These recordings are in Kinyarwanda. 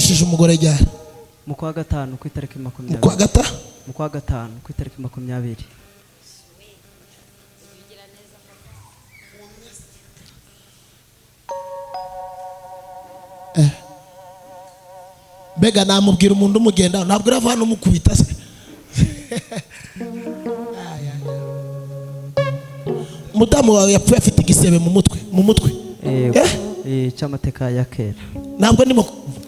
washakishije umugore ryari? Mu kwa gatanu ku itariki 20. Mu kwa gatanu? Mu kwa gatanu ku itariki 20. Bega namubwira umuntu umugenda ntabwo urava hano mukubita se. Mudamu wawe yapfuye afite igisebe mu mutwe. Cy'amateka ya kera. Ntabwo ndimo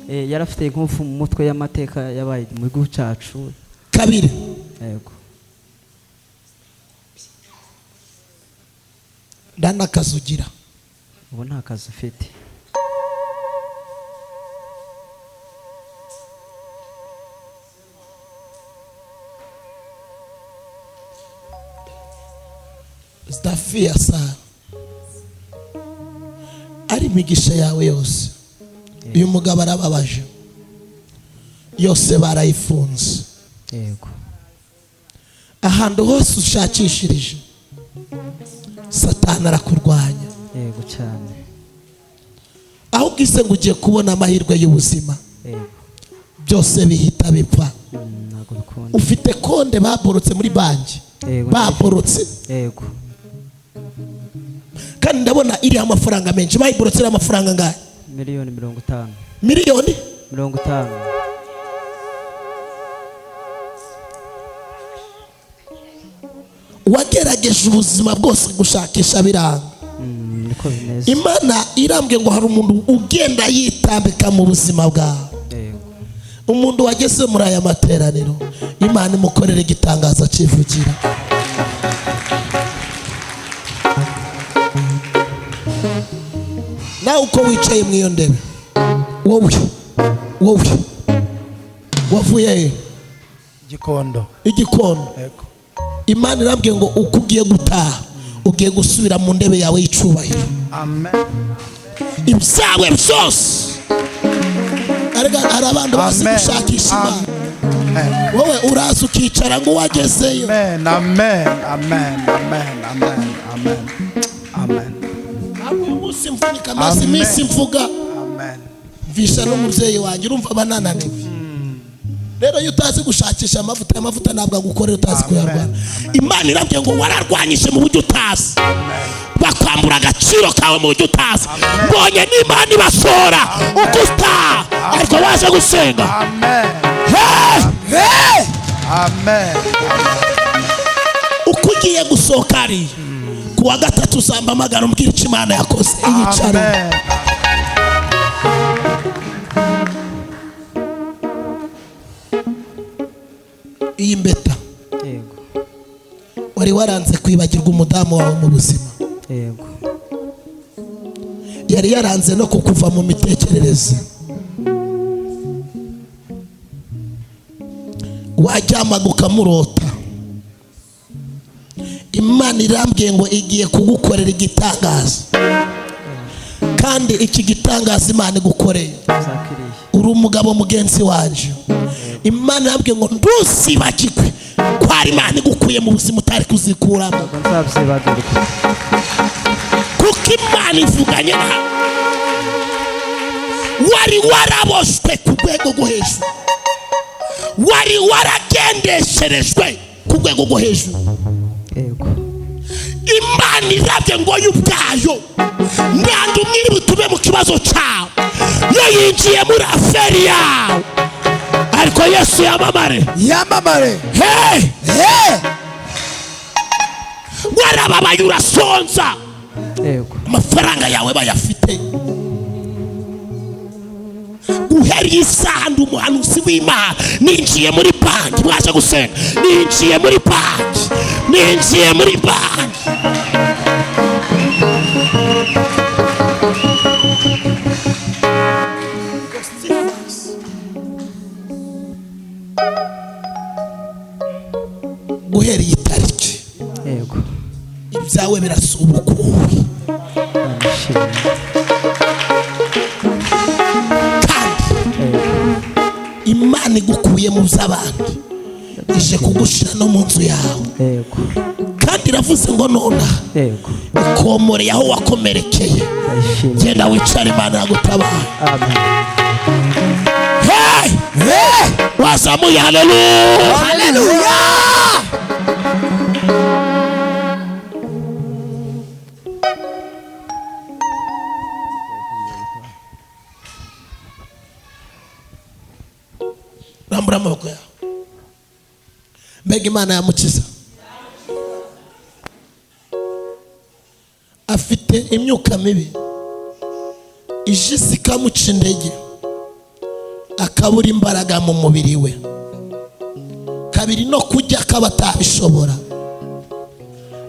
yarafite inkofu mu mutwe y'amateka yabaye mu gihugu cyacu. Kabiri. Yego. Ndana kazugira. Ubu nta kazi ufite. Zdafia sana. Ari migisha yawe yose. Uyu mugabo arababaje. Yose barayifunze. Yego. Ahantu hose ushakishirije Satani arakurwanya. Yego cyane. Aho ubwise ngo ugiye kubona amahirwe y'ubuzima. Yego. Byose bihita bipfa. Ntago bikunda. Ufite konde baborotse muri banki. Baborotse. Yego. Kandi ndabona iri amafaranga menshi. Bayiborotse amafaranga ngahe? Miliyoni 50. Miliyoni 50. Wagerageje ubuzima bwose gushakisha biranga. Niko bimeze. Imana irambwe ngo hari umuntu ugenda yitambika mu buzima bwawe. Umuntu wageze muri aya materaniro Imana imukorera igitangaza civugira. Nawe uko wicaye mu iyo ndebe wowe wavuye Gikondo. Igikondo. Yego. Imana irambwiye ngo uko ugiye gutaha ugiye gusubira mu ndebe yawe y'icubahiro. Amen. Ibyawe byose hari abantu basi gushakisha Imana. Wowe uraza ukicara ngo wagezeyo. Amen. Amen. Amen. Amen. Amen. Amen. Amen. Umunsi mvunika maze iminsi mvuga. Amen. Visha n'umubyeyi wanjye urumva banananiwe. Rero iyo utazi gushakisha amavuta ntabwo agukorera utazi kuyarwana. Imana irambye ngo wararwanyije mu buryo utazi. Bakwambura agaciro kawe mu buryo utazi. Mbonye n'Imana ibasora ukuta ariko waje gusenga. Amen. Amen. Uko ugiye gusohoka ari kuwa gatatu uzamba amagara umbwira icyo Imana yakoze. Iyicara. Iyi mbeta. Yego. Wari waranze kwibagirwa umudamu wawe mu buzima. Yego. Yari yaranze no kukuva mu mitekerereze. Wajyamaga ukamurota. Imana irambwiye ngo igiye kugukorera igitangaza. Kandi iki gitangaza Imana igukoreye. Uri umugabo mugenzi wanje. Imana irambwiye ngo ndusibagirwe ko ari Imana igukuye mu buzima utari kuzikuramo. Kuko Imana ivuganye nawe. Wari waraboshwe ku rwego rwo hejuru. Wari waragendesherejwe ku rwego rwo hejuru. Yego. Imana irabye ngo y'ubwayo ndandu mwiri butube mu kibazo cyawe. Yo yinjiye muri aferi yawe. Ariko Yesu yamamare. Warababaye urasonza. Yego. Amafaranga yawe bayafite. Uheri isaha ndi umuhanuzi w'Imana. Ninjiye muri banki mwaje gusenga. Ninjiye muri banki. Guhera iyi tariki. Yego. Ibyawe birasubukuwe. Imana igukuye mu by'abandi ije kugushira no mu nzu yawe. Yego. Kandi iravuze ngo nona. Yego. Ikomoreye aho wakomerekeye. Genda wicare Imana yagutabara. Amen. wazamuye haleluya. Haleluya. Rambura amaboko yawe. Mbega Imana yamukiza. Afite imyuka mibi ijisi ikamuca intege, akabura imbaraga mu mubiri we, kabiri no kujya akaba atabishobora,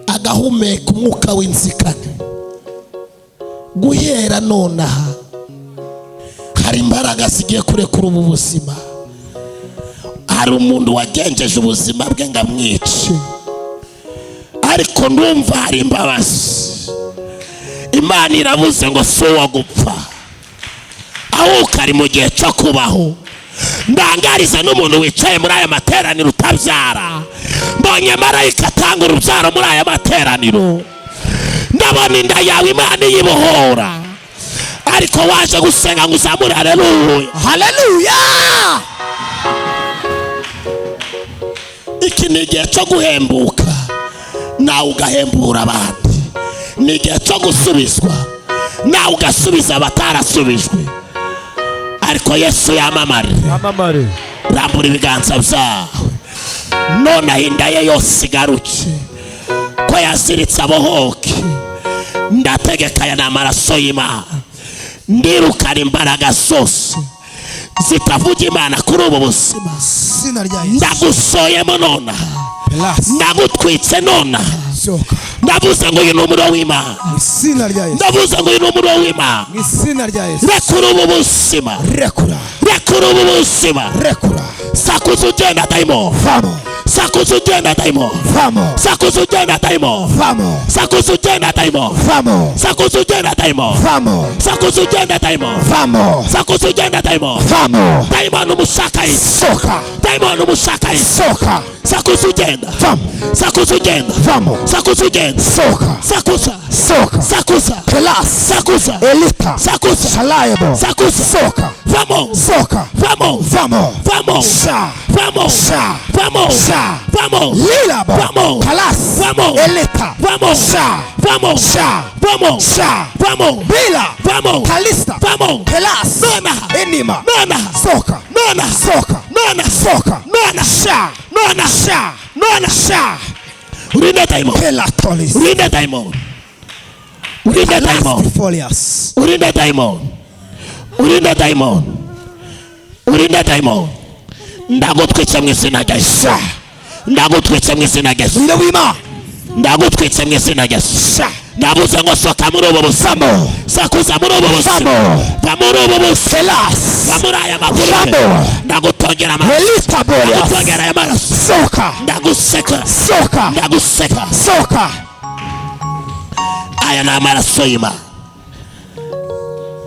agahumeka umwuka w'inzikane. Guhera nonaha hari imbaraga zigiye kurekura ubu buzima. Hari umuntu wagenjeje ubuzima bwe ngo amwice, ariko ndumva hari imbabazi. Imana iravuze ngo si uwo gupfa, ahubwo ari mu gihe cyo kubaho. Ndangariza n'umuntu wicaye muri aya materaniro utabyara, mbonye marayika atanga urubyaro muri aya materaniro. Ndabona inda yawe Imana iyibohora, ariko waje gusenga ngo uzamure haleluya. Haleluya. Iki ni igihe cyo guhembuka, nawe ugahembura abandi. Ni igihe cyo gusubizwa, nawe ugasubiza abatarasubijwe. Ariko Yesu yamamare. Amamare. Rambura ibiganza byawe none inda ye yose igaruke, ko yaziritse abohoke. Ndategeka aya n'amaraso y'Imana, ndirukana imbaraga zose zitavuga Imana kuri ubu buzima. Ndagusoyemo nona, ndagutwitse nona. Ndavuze ngo uyu ni umuriro w'Imana. Ndavuze ngo uyu ni umuriro w'Imana. Rekura ubu buzima, rekura ubu buzima. Sakuza ugenda dayimoni, sakuza ugenda dayimoni, sakuza ugenda dayimoni, sakuza ugenda dayimoni, sakuza ugenda dayimoni, sakuza ugenda dayimoni, sakuza ugenda dayimoni. Dayimoni umushakaye, dayimoni umushakaye, sakuza ugenda, sakuza ugenda, sakuza ugenda, sakuza, sakuza, sakuza, Elita, sakuza, Shalayabo, sakuza, Soka, vamos, Soka, vamos, Vamos, vamos, Sha, vamos, Sha, vamos, Sha, vamos, Lilabo, vamos, Kalas, vamos, Elita, vamos, Sha, vamos, Sha, vamos, Sha, vamos, Bila, vamos, Kalista, vamos, Kelas, Nona, Enima, Nona, Soka, Nona, Soka, Nona, Soka, Nona, Sha, Nona, Sha, Nona, Sha, Urinde daimon, Kelatolis, urinde daimon, urinde daimon, Folias, urinde daimon, urinde daimon, urinde daimon. Ndagutwitse mu izina rya Yesu, ndagutwitse mu izina rya Yesu, ndagutwitse mu izina rya Yesu. Ndabuze ngo soka muri ubu buzima, sakuza muri ubu buzima, va muri ubu buzima, va muri aya maguru. Ndagutongera amaraso, ndagutongera aya maraso, Soka, ndaguseka, Soka, ndaguseka. Soka. Aya ni amaraso y'Imana,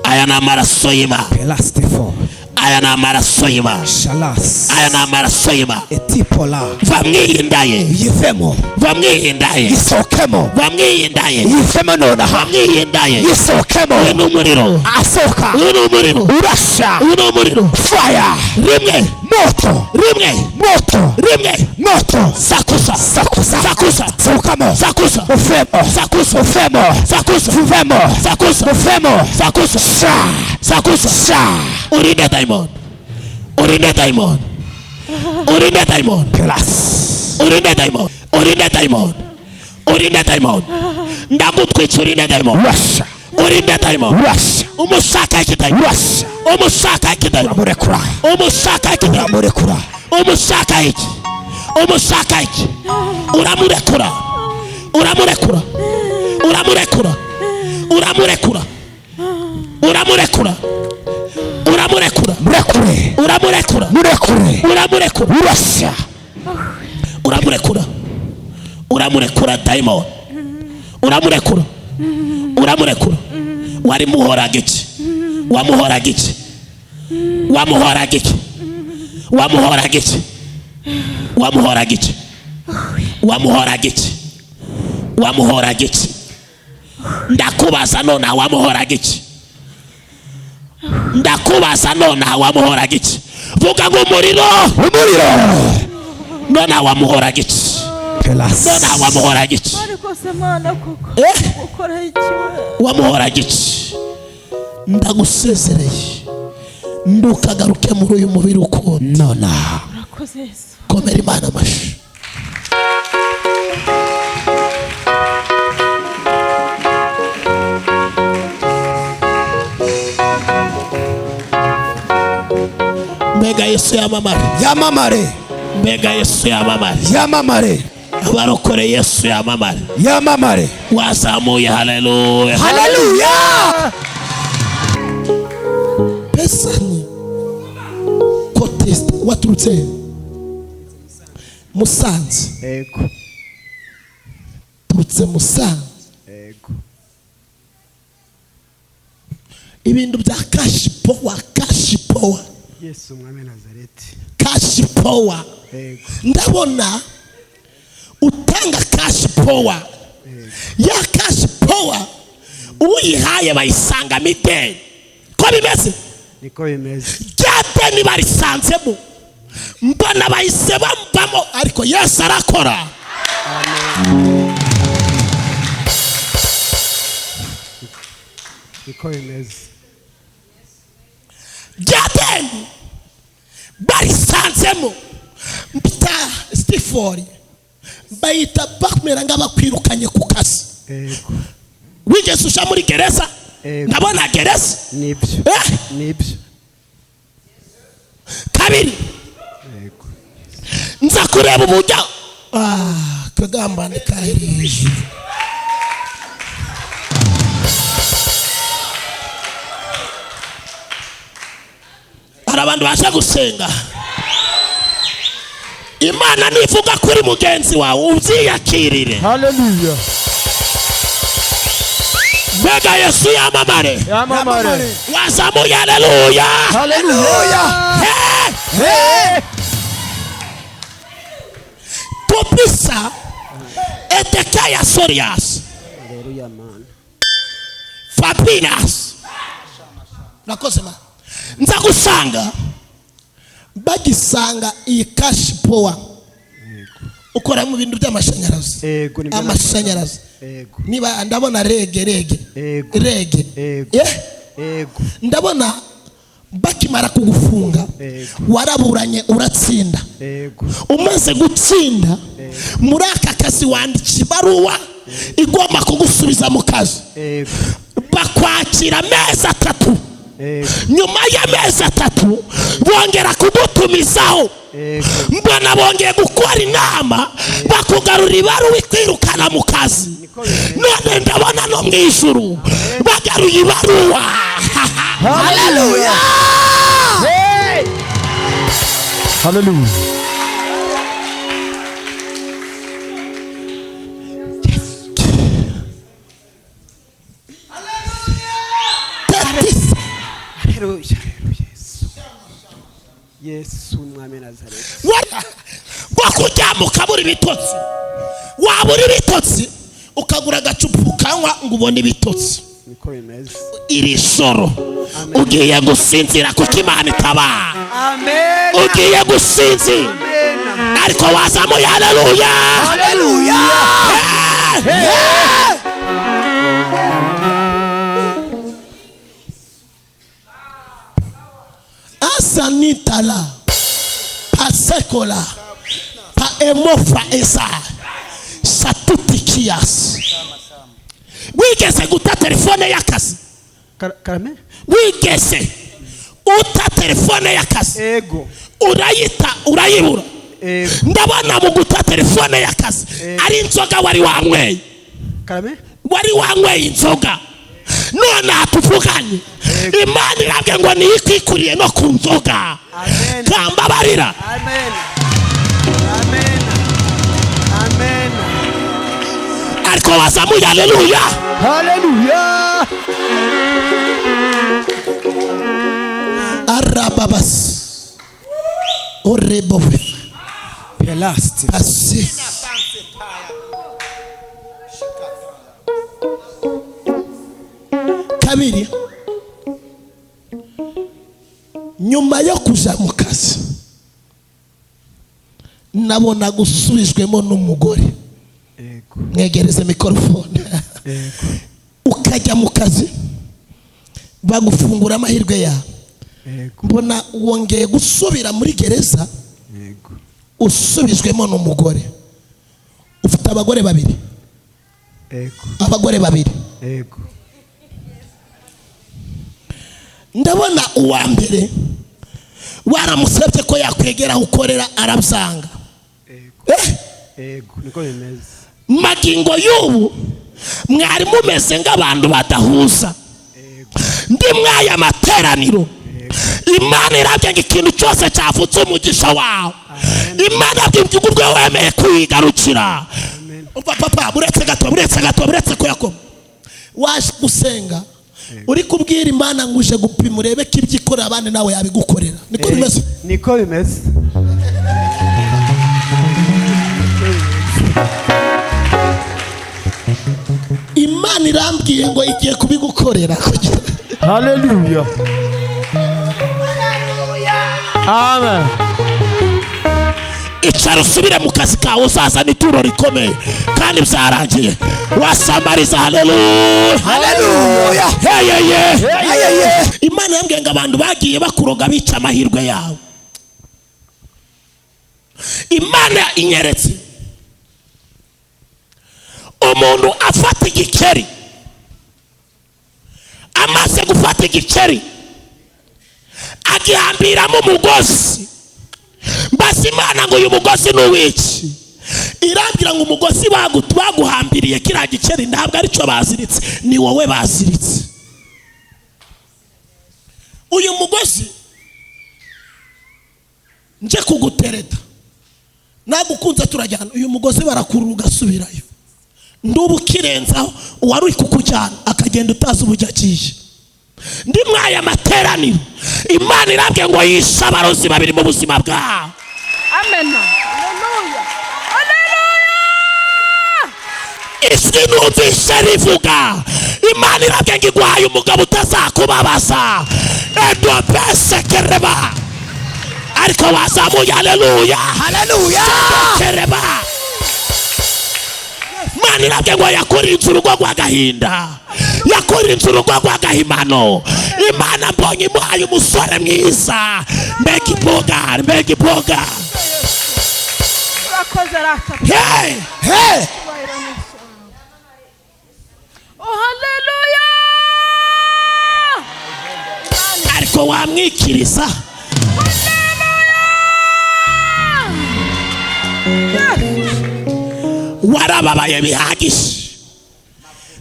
aya ni amaraso y'Imana, Pelastifo, aya ni amaraso y'Imana, Shalas, aya ni amaraso y'Imana. Etipola, Va mwiyindaye, Yifemo, va mwiyindaye, Yisokemo, va mwiyindaye, Yifemo nonaha, va mwiyindaye. Yisokemo, Uyu ni umuriro, Asoka, uyu ni umuriro, Urasha, uyu ni umuriro. Fire, Rimwe, Moto, rimwe, Moto, rimwe, Moto, sakuza, Sakusa, sakuza, Sokamo, sakuza, Ufemo, sakuza, Ufemo, sakuza, Ufemo, sakuza, Ufemo, sakuza, Sha, sakuza. Sha, Urinde daimon, urinde daimon, urinde daimon, Pelas, urinde daimon, urinde daimon, urinde daimon. Ndagutwitse urinde daimon, Russia, urinde daimon. Russia, Umushaka iki daimon, Russia, umushaka iki daimon, Murekura, umushaka iki daimon, Murekura, umushaka iki, umushaka iki. Uramurekura, uramurekura, uramurekura, uramurekura, uramurekura, uramurekura, Murekure, uramurekura, Murekure, uramurekura, Russia, uramurekura, uramurekura daimon, uramurekura, uramurekura. Wari muhoraga iki, wamuhoraga iki, wamuhoraga iki, wamuhoraga iki, wamuhoraga iki, wamuhoraga iki, wamuhoraga iki. Ndakubaza none wamuhoraga iki, ndakubaza none wamuhoraga iki. vuga ngo umuriro none wamuhora gici none wamuhora gici ariko se mana koko ukora iki wamuhora gici ndagusezereye ndukagaruke muri uyu mubiri ukunda none urakoze Yesu komera Imana amashi mbega Yesu yamamare mbega Yesu yamamare abarokore Yesu yamamare wazamuye haleluya pesani kotest waturutse Musanze Ego. turutse Musanze Ego. ibintu bya cash power Yesu mwami Nazareti. cash power Ego. ndabona utanga cash power ya cash power uyihaye bayisanga mideni ko bimeze Niko bimeze. ryate nibarisanzemo mbona bahise bambamo ariko Yesu arakora Niko bimeze. ryate barisanzemo mbita Stifori bayita bakumera ng'abakwirukanye ku kazi Ego. wigeze usha muri gereza ndabona gereza Nibyo. kabiri Ego. nza kureba uburyo kagambane kahirije hari abantu baje gusenga Imana nivuga kuri mugenzi wawe ubyiyakirire Hallelujah. mbega Yesu yamamare wazamuye haleluya tupisa etekeya Sorias Hallelujah man. Fabinas nakoze ma nza gusanga bagisanga iyi cash power ukora mu bintu by'amashanyarazi Ego. amashanyarazi Ego. niba ndabona rege Ego. ndabona bakimara kugufunga waraburanye uratsinda umaze gutsinda muri aka kazi wandikira ibaruwa igomba kugusubiza mu kazi bakwakira amezi 3 nyuma y'amezi 3 bongera kugutumizaho mbona bongeye gukora inama bakugarura ibaruwa ikwirukana mu kazi none ndabona no mu ijuru bagaruye ibaruwa haleluya Hallelujah. Yesu mwami Nazareti. Bakujyamo kabura ibitotsi wabura ibitotsi ukagura agacupa ukanywa ngo ubone ibitotsi Niko bimeze. iri soro ugiye gusinzira kuko Imana itabara Amen. ugiye gusinzira ariko wazamuye haleluya asanitala pasekola pa emofa esa satutikias wigeze guta telefone y'akazi Karame? wigeze uta telefone y'akazi Ego. urayibura Ego. ndabona mu guta telefone y'akazi ari inzoga wari wanyweye Karame? wari wanyweye inzoga none atuvuganye Imana irabye ngo niyikwikuriye no ku nzoga kambabarira Amen. Amen. Amen. ariko wazamuye haleluya Hallelujah. arababas orebobe Pelasti. pasi kabiri nyuma yo kuja mu kazi nabona gusubijwemo n'umugore. Mwegereze mikrofone. Ukajya mu kazi bagufungura amahirwe yawe, mbona wongeye gusubira muri gereza usubijwemo n'umugore. Ufite abagore babiri. Abagore babiri. Ndabona uwa mbere waramusabye ko yakwegera ukorera arabyanga. Niko bimeze. Magingo y'ubu mwari mumeze nk'abantu badahuza. Ndi mwaya materaniro Imana irabyenga ikintu cyose cyavutse umugisha wawe. Imana yabwiye urwo wemeye kwigarukira. Papa buretse gato kuyakoma. Waje gusenga uri kubwira Imana ngo uje gupima urebe ko ibyo ikora abandi nawe yabigukorera. Niko bimeze. Niko bimeze. Imana irambwiye ngo igiye kubigukorera. Hallelujah. Amen. Icara usubire mu kazi kawe uzazana ituro rikomeye kandi byarangiye wasamariza. Haleluya. Haleluya. Hey. Imana yambwiye ngo abantu bagiye bakuroga bica amahirwe yawe. Imana inyeretse umuntu afata igikeri, amaze gufata igikeri agihambiramo umugozi. Mbasi Imana ngo uyu mugozi n'uwiki. Irambwira ngo umugozi baguhambiriye kiriya gikeri ntabwo ari cyo baziritse, ni wowe baziritse. Uyu mugozi nje kugutereta nagukunze turajyana, uyu mugozi barakurura ugasubirayo. Ndubu kirenzaho uwari kukujyana akagenda utazi ubujya agiye. Ndi mwaya materaniro Imana irambwiye ngo yishe abarozi babiri mu buzima bwawe. Amen. Haleluya. Haleluya. Ijwi numvise rivuga Imana irambwiye ngo iguhaye umugabo utazakubabaza. Edwa pese kereba ariko wazamuye. Haleluya. Haleluya. Kereba Imana irambwiye ngo yakurinze urugo rw'agahinda, yakurinze urugo rw'agahimano. Imana mbonye imuhaye umusore mwiza. Mbega iboga. Urakoze rata. Hey. Oh haleluya. Ariko wamwikiriza. Warababaye bihagije.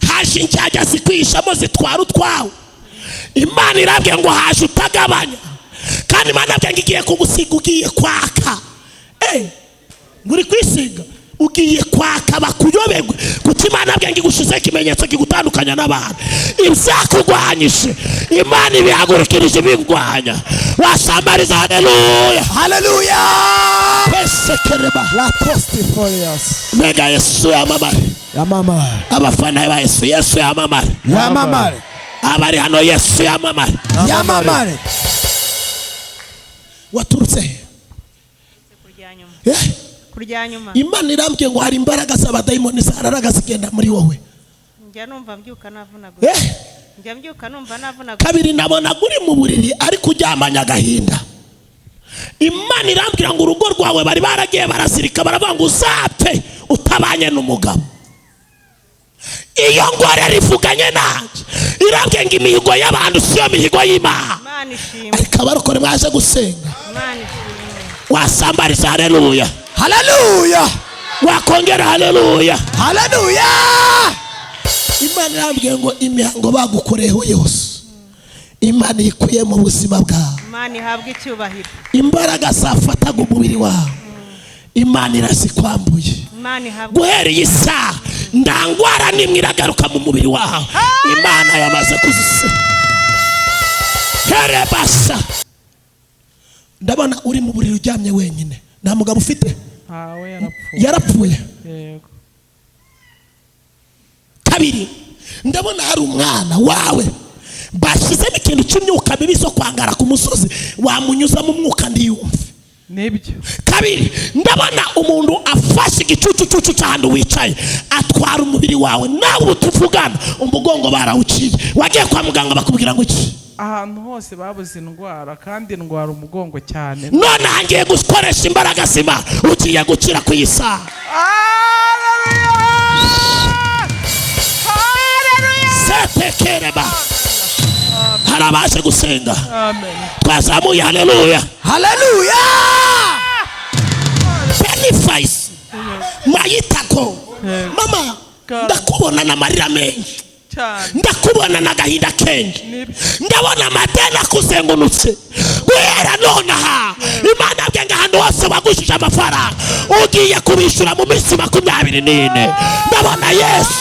Haje injyajya zikwishamo zitwara utwawe. Imana irambwiye ngo haje utagabanya, kandi Imana irambwiye ngo igiye kugusiga ugiye kwaka. Nguri kwisiga ugiye kwaka bakuyobegwe, kuko Imana irambwiye ngo igushize ikimenyetso kigutandukanya n'abantu. Ibyakugwanyije Imana ibihagurukirije bingwanya. Wasamariza. Haleluya. Haleluya. Pesekereba La testifolios. Mega Yesu yamamare. Abafana ba Yesu yamamare. Abari hano Yesu yamamare. Waturutse kurya nyuma. Imana irambwiye ngo hari imbaraga z'abadayimoni zararaga zigenda muri wowe. Njya numva mbyuka navunagura. Njya mbyuka numva navunagura. Kabiri nabona guri mu buriri ariko uryamanya agahinda. Imana irambwira ngo urugo rwawe bari baragiye barazirika baravuga ngo uzapfe utabanye n'umugabo. Iyo ngwara rivuganye nanje irambwiye ngo imihigo y'abantu siyo mihigo y'Imana. Ariko abarokore mwaje gusenga. Wasambariza. Haleluya. Haleluya. Wakongera. Haleluya. Haleluya. Imana irambwiye ngo imihango bagukoreho yose Imana ikuye mu buzima bwawe. Imana ihabwe icyubahiro. Imbaraga zafataga umubiri wawe Imana irazikwambuye. Guhera iyi saha ndangwara nimwe iragaruka mu mubiri wawe. Imana yamaze kuzise. Kerebasa. Ndabona uri mu buriri uryamye wenyine. Nta mugabo ufite? Yarapfuye. Kabiri ndabona hari umwana wawe bashyizemo ikintu cy'imyuka mibi zo kwangara ku musozi wamunyuza mu mwuka ndiyumve nibyo. kabiri ndabona umuntu afashe igicucucucu cy'ahantu wicaye atwara umubiri wawe nawe ubu tuvugana umugongo barawuciye wagiye kwa muganga bakubwira ngo iki ahantu hose babuze indwara kandi ndwara umugongo cyane none hangiye gukoresha imbaraga zima ugiye gukira ku isaha setekereba hari abaje gusenga twazamuye haleluya haleluya benefits mayitako mama ndakubona na marira menshi ndakubona na gahinda kenshi ndabona amadeni akuzengunutse guhera nonaha Imana yabwiye ahantu hose bagushije amafaranga ugiye kubishyura mu minsi 24 ndabona Yesu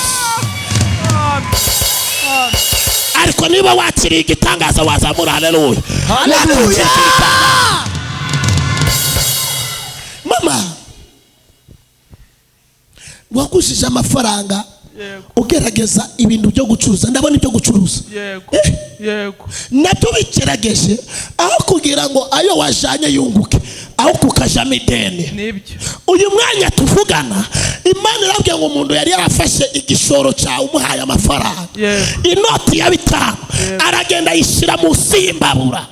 ariko niba wakiriye igitangaza wazamura haleluya haleluya mama wagushije amafaranga ugerageza ibintu byo gucuruza ndabona ibyo gucuruza yego nabyo bikerageje aho kugira ngo ayo wajanye yunguke aho kukajamo ideni nibyo uyu mwanya tuvugana Imana irabwiye ngo umuntu yari yarafashe igishoro cyawe umuhaye amafaranga inoti ya 5 aragenda yishira munsi y'imbabura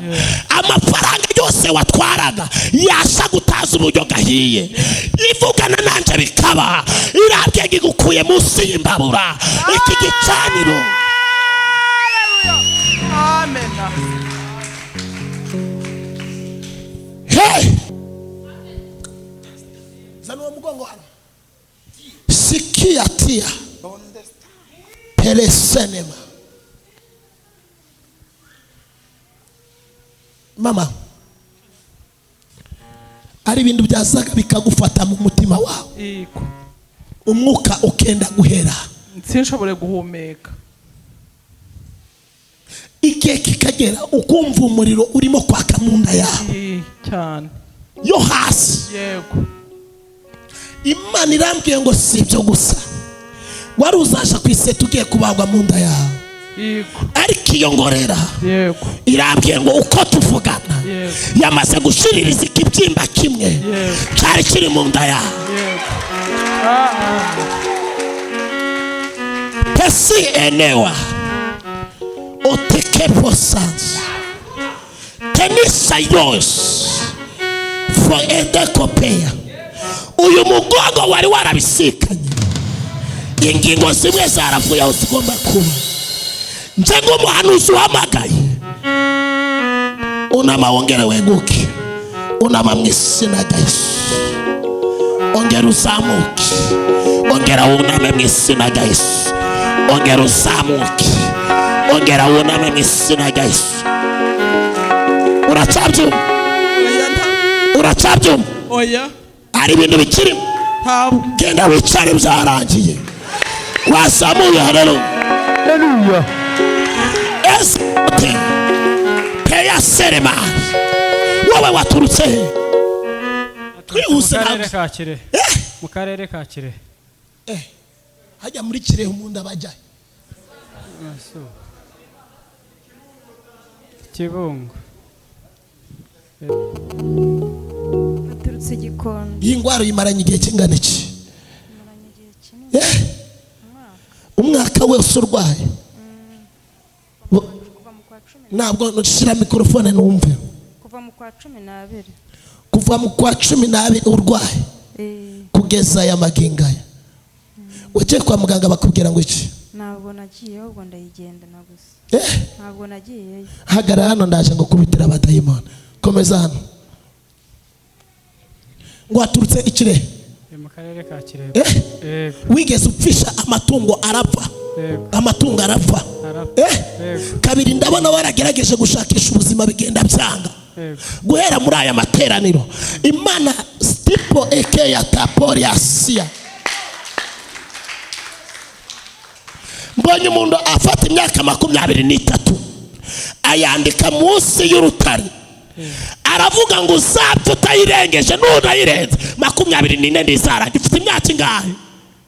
amafaranga yose watwaraga yasha gutaza uburyo gahiye ivugana nanje bikaba irabwiye gigukuye munsi y'imbabura iki gicaniro amen hey zano mugongo hano sikia tia pelesenema mama ari ibintu byazaga bikagufata mu mutima wawe umwuka ukenda guhera sinshobore guhumeka igihe kikagera ukumva umuriro urimo kwaka mu nda yawe cyane yo hasi yego Imana irambwiye ngo si ibyo gusa wari uzasha kwiseta ugiye kubagwa mu nda yawe ariko iyo ngorera irambwiye ngo uko tuvugana yamaze gushiririza ikibyimba kimwe cyari kiri mu nda yawe pesi enewa otekepo sansi tenisa yose for edekopeya uyu mugongo wari warabisikanye ingingo zimwe zaravuye aho zigomba kuba nje ng'umuhanuzi uhamagaye unama wongere weguke unama mu izina rya Yesu ongera uzamuke ongera wuname mu izina rya Yesu ongera uzamuke ongera wuname mu izina rya Yesu uracabyumva oya hari ibintu bikirimo genda wicare byarangiye wasamuye haleluya esote peya serema wowe waturutse twihuse mu karere ka Kirehe hajya muri Kirehe umuntu abajya Kibungo aturutse Gikondo iyi ngwara yimaranye igihe kingana iki umwaka wese urwaye ntabwo nshira mikrofone numve kuva mu kwa 12 kuva mu kwa 12 urwaye kugeza ya magingaya wagiye kwa muganga bakubwira ngo iki ntabwo nagiye ahubwo ndayigenda nagusa ntabwo nagiye hagara hano ndaje ngo kubitira abadayimoni komeza hano ngo waturutse Ikirehe mu karere ka Kirehe wigeze upfisha amatungo arapfa amatungo arapfa kabiri ndabona waragerageje gushakisha ubuzima bigenda byanga guhera muri aya materaniro Imana stipo eke ya tapori asia mbonye umuntu afata imyaka 23 ayandika munsi y'urutare aravuga ngo uzapfa utayirengeje n'unayirenze 24 ndizara gifite imyaka ingahe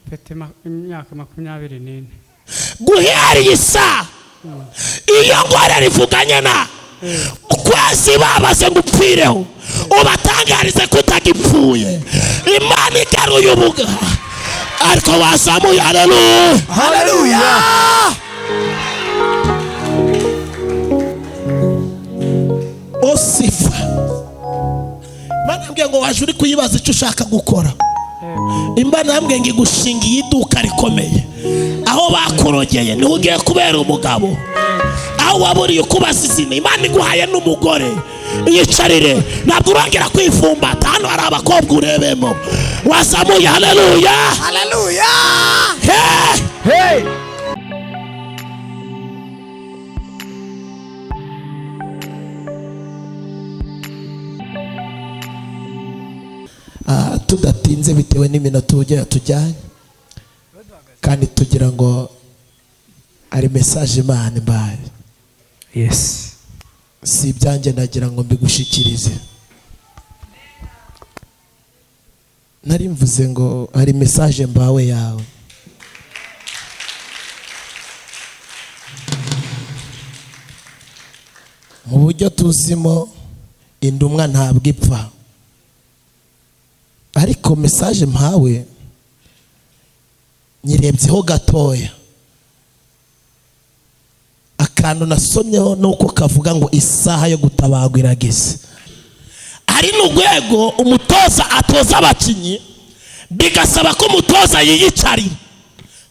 mfite imyaka 24 guhera isa iyo ngwara rivuganye na kwezi babaze ngo upfireho ubatangarize kutagipfuye Imana ikaruye ubuga ariko wazamuye haleluya haleluya osifa Imana yambwiye ngo waje uri kuyibaza icyo ushaka gukora Imana yambwiye ngo igushingiye iduka rikomeye aho bakurogeye niho ugiye kubera umugabo aho waburiye kubaza izina Imana iguhaye n'umugore yicarire ntabwo urongera kwifumbata hano hari abakobwa urebemo wazamuye haleluya haleluya hey tudatinze bitewe n'iminota ugera tujyanye kandi tugira ngo ari message Imana mbaye yes si ibyanjye nagira ngo mbigushikirize nari mvuze ngo hari message mbawe yawe mu buryo tuzimo indumwa ntabwo ipfa ariko message mpawe nyirebyeho gatoya akantu nasomyeho nuko kavuga ngo isaha yo gutabagwa irageze ari n'urwego umutoza atoza abakinyi bigasaba ko umutoza yiyicari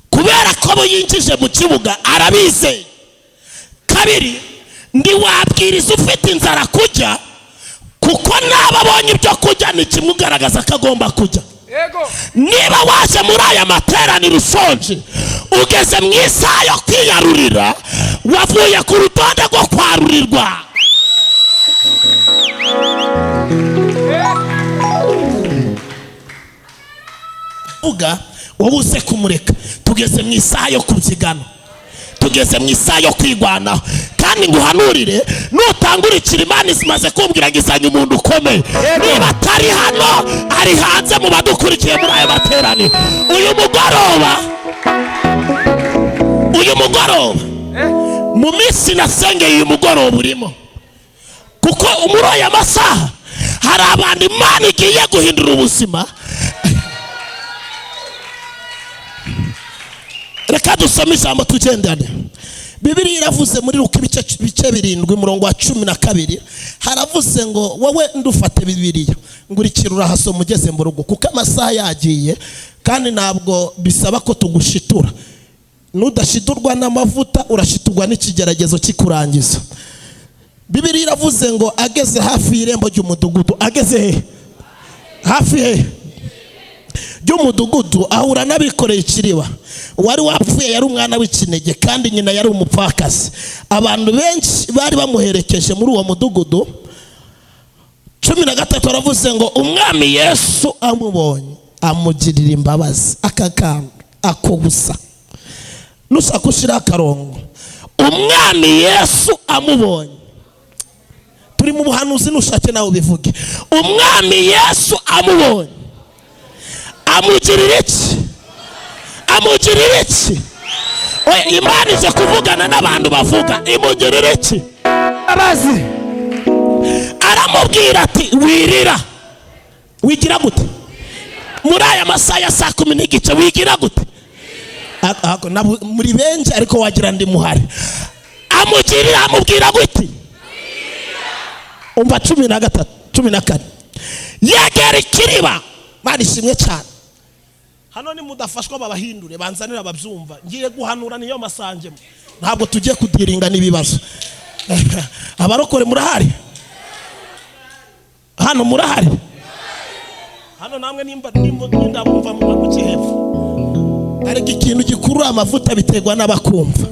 kubera ko abo yinjije mu kibuga arabize kabiri ndi wabwiriza ufite inzara kujya kuko nababonye ibyo kujya ni kimwe ugaragaza ko agomba kujya niba waje muri aya materaniro usonje ugeze mu isaha yo kwiyarurira wavuye ku rutonde rwo kwarurirwa uga wabuze kumureka tugeze mu isaha yo kubyigana tugeze mu isaha yo kwigwanaho kandi nguhanurire nutangurikira Imana izimaze kumbwira ngo izanye umuntu ukomeye niba atari hano ari hanze mu badukurikiye muri aya materaniro uyu mugoroba mu minsi nasengeye uyu mugoroba urimo kuko muri aya masaha hari abantu Imana igiye guhindura ubuzima reka dusome ijambo tugendane Bibiliya iravuze muri Luka ibice 7 umurongo wa 12 haravuze ngo wowe ndufate Bibiliya ngurikira urahasoma ugeze mu rugo kuko amasaha yagiye kandi ntabwo bisaba ko tugushitura nudashidurwa n'amavuta urashiturwa n'ikigeragezo kikurangiza Bibiliya iravuze ngo ageze hafi y'irembo ry'umudugudu ageze he hafi he ry'umudugudu ahura n'abikoreye ikiriba wari wapfuye yari umwana w'ikinege kandi nyina yari umupfakazi abantu benshi bari bamuherekeje muri uwo mudugudu 13 aravuze ngo umwami Yesu amubonye amugirira imbabazi akakanda ako gusa nushaka ushira akarongo umwami Yesu amubonye turi mu buhanuzi nushake nawe bivuge umwami Yesu amubonye amugirira iki Imana ije kuvugana n'abantu bavuga imugirira iki abazi aramubwira ati wirira wigira gute muri aya masaha ya 10:00 wigira gute muri benshi ariko wagira ndi muhari amubwira gute umva 14 yegera ikiriba Mani shimwe cyane hano ni mudafashwa babahindure banzanira ababyumva ngiye guhanura niyo masangemo ntabwo tugiye kudiringa n'ibibazo abarokore murahari hano murahari hano namwe nimba ndabumva mu gihepfo ariko ikintu gikurura amavuta biterwa n'abakumva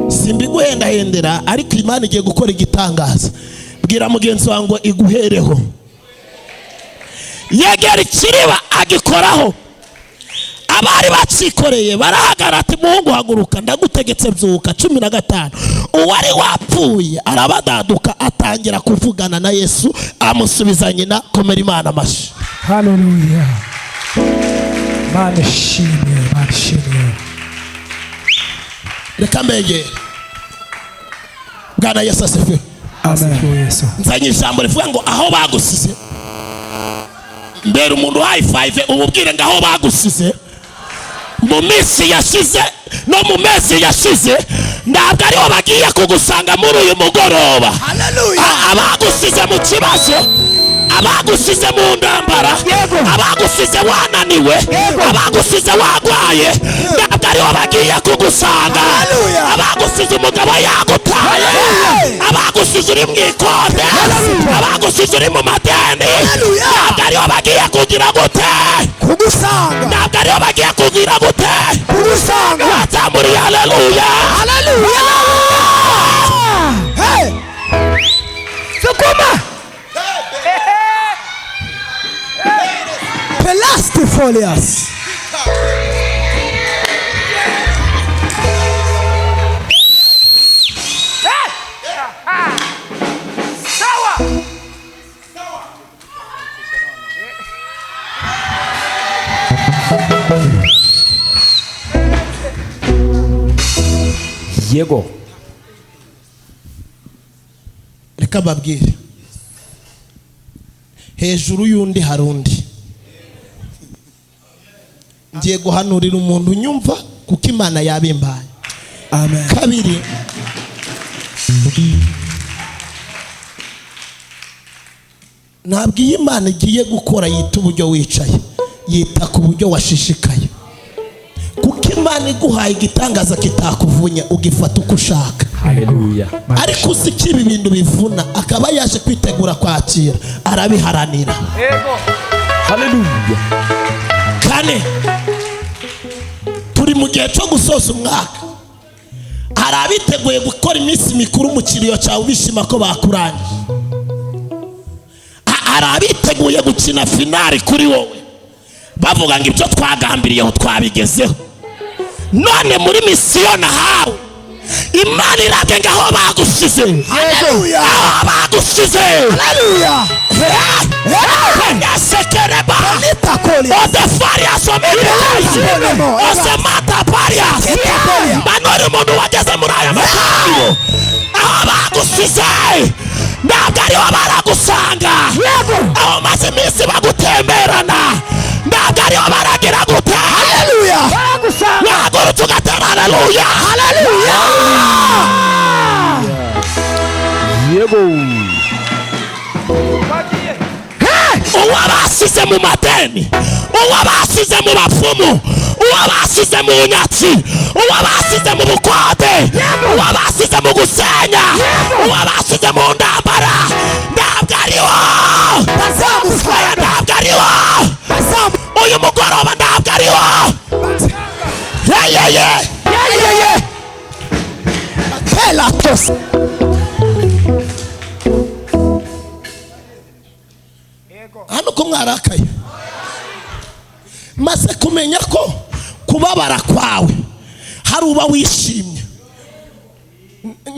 simbiguhendahendera ariko Imana igiye gukora igitangaza bwira mugenzi wangu iguhereho yegera ikiriba agikoraho abari bacikoreye barahagara ati muhungu haguruka ndagutegetse byuka 15 uwari wapfuye arabadaduka atangira kuvugana na Yesu amusubiza nyina komera Imana amashi haleluya Mana shimwe reka mbege Bwana Yesu asifiwe. Amen. Nzanye ijambo rivuga ngo aho bagusize. Mbere umuntu high five umubwire ngo aho bagusize. Mu minsi yashize no mu mezi yashize ntabwo ariho bagiye kugusanga muri uyu mugoroba. Hallelujah. Abagusize mu kibazo, abagusize mu ndambara, abagusize wananiwe, abagusize wagwaye, ntabwo ariho bagiye kugusanga. Abagusize umugabo yagutaye, abagusize uri mu ikode, abagusize uri mu madeni, ntabwo ariho bagiye kugira gute Kugusanga. ntabwo ariho bagiye kugira gute Kugusanga. watamburiye. Haleluya. Hallelujah. Hey. Sukuma. Pelastifolias. Yego. Reka babwire, hejuru y'undi hari undi. Ngiye guhanurira umuntu nyumva kuko Imana yabimbaye. Amen. Kabiri, ntabwo iyi Imana igiye gukora yita uburyo wicaye, yita ku buryo washishikaye. Kuko Imana iguhaye igitangaza kitakuvunya ugifata uko ushaka. Haleluya. Ariko uzi ko ibi bintu bivuna akaba yaje kwitegura kwakira arabiharanira. Haleluya. Kane, turi mu gihe cyo gusoza umwaka. Hari abiteguye gukora iminsi mikuru mu kiriyo cyawe bishima ko bakurangije. Hari abiteguye gukina finali kuri wowe bavuga ngo ibyo twagambiriyeho twabigezeho. None muri misiyo nahawe Imana iragenga aho bagusize. Hallelujah. Aho bagusize. Hallelujah. Sekereba Nitakolia. Odefarias omedekazi Osemata parias Manori umuntu wageze muri aya makambo. Aho bagusize ntabwo ariho baragusanga. Aho maze iminsi bagutemberana ntabwo ariho baragira gute. Hallelujah. Wagurutse ugatera haleluya. Haleluya. Yego. Uwabasize mu madeni, uwabasize mu bapfumu, uwabasize mu nyatsi, uwabasize mu bukode, uwabasize mu gusenya, uwabasize mu ndambara, ntabwo ariho. Ntabwo ariho. Uyu mugoroba ntabwo ariho. Pelatos. Hano ko mwarakaye maze kumenya ko kubabara kwawe hari uba wishimye.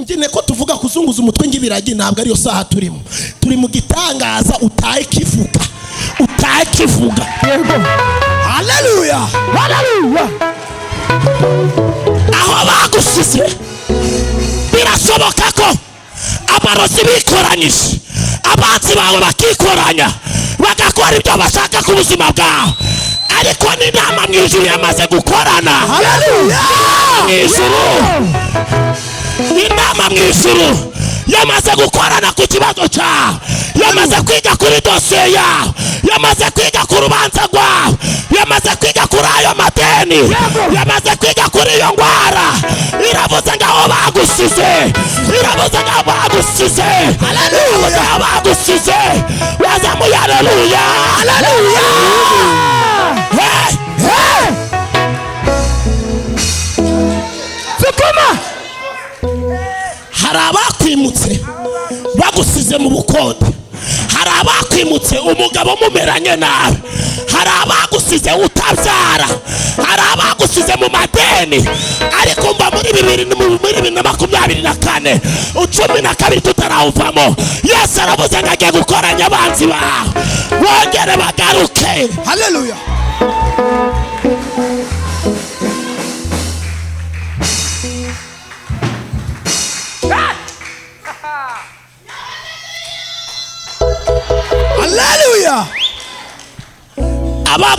Ngine ko tuvuga kuzunguza umutwe ngibiragi ntabwo ariyo saha turimo. Turi mu gitangaza utaye kivuga. Utaye kivuga. Hallelujah. Hallelujah. Aho bagusize birashoboka ko abarozi bikoranyije, abanzi bawe bakikoranya bagakora ibyo bashaka ku buzima bwawe. Ariko n'inama mu ijuru yamaze gukorana. Hallelujah. Mu ijuru inama mu ijuru yamaze gukorana ku kibazo cyawe, yamaze kwiga kuri dosiye yawe, yamaze kwiga ku rubanza rwawe, yamaze kwiga kuri ayo madeni, yamaze kwiga kuri iyo ndwara. Iravuze ngo aho bagusize, iravuze ngo aho bagusize, iravuze aho bagusize. Wazamuye haleluya. Haleluya. Hari abakwimutse bagusize mu bukode, hari abakwimutse umugabo mumeranye nawe, hari abagusize utabyara, hari abagusize mu madeni. Ariko mba muri 2024 12 tutarawuvamo, Yesu aravuze ngo agiye gukoranya abanzi bawe bongere bagaruke. Hallelujah.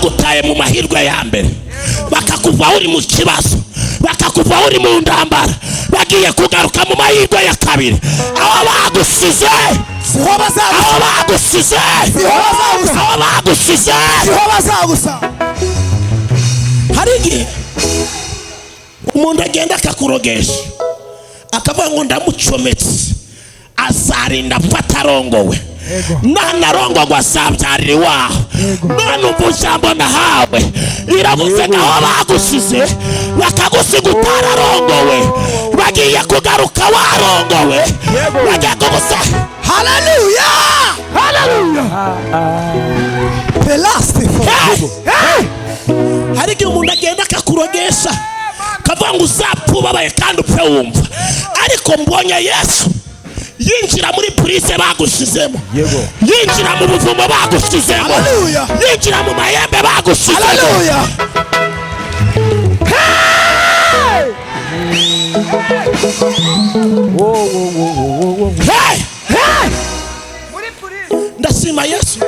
bagutaye mu mahirwe ya mbere bakakuva uri mu kibazo bakakuva uri mu ndambara bagiye kugaruka mu mahirwe ya kabiri aho bagusize siho bazagusa hari igihe umuntu agenda akakurogesha akavuga ngo ndamucometse azarinda patarongowe nanarongogwa azabyarira iwawe none umva ijambo nahawe iravuze ngaho bagusize bakagusiga utararongowe bagiye kugaruka warongowe bagiye kugusa. Haleluya. The last hari igihe umuntu agenda akakurogesha kavuga ngo uzapfa ubabaye kandi upfe wumva ariko mbonye Yesu yinjira muri purize bagushizemo yinjira mu buvumo bagushizemo yinjira mu mayembe bagushizemo. Haleluya. Ndashima Yesu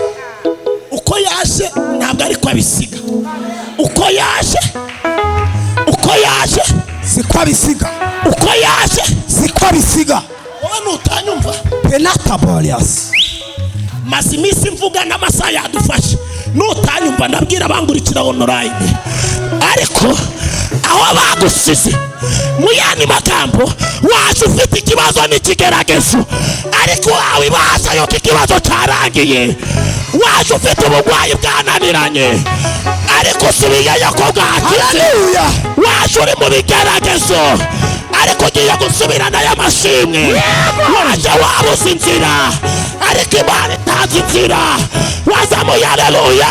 uko yaje ntabwo ariko abisiga uko yaje siko abisiga uko yaje siko abisiga wowe nutanyumva penatabolias maze iminsi mvuga n'amasaha yadufashe nutanyumva ndabwira bangurikira online ariko aho bagusize mu yandi magambo waje ufite ikibazo n'ikigeragezo ariko wawe baza yuko ikibazo cyarangiye waje ufite ubugwayi bwananiranye ariko usubiyeyo ko bwakize waje uri mu bigeragezo ariko ugiye gusubirana y'amashimwe waje wabuze inzira ariko Imana itanze inzira wazamuye. Haleluya.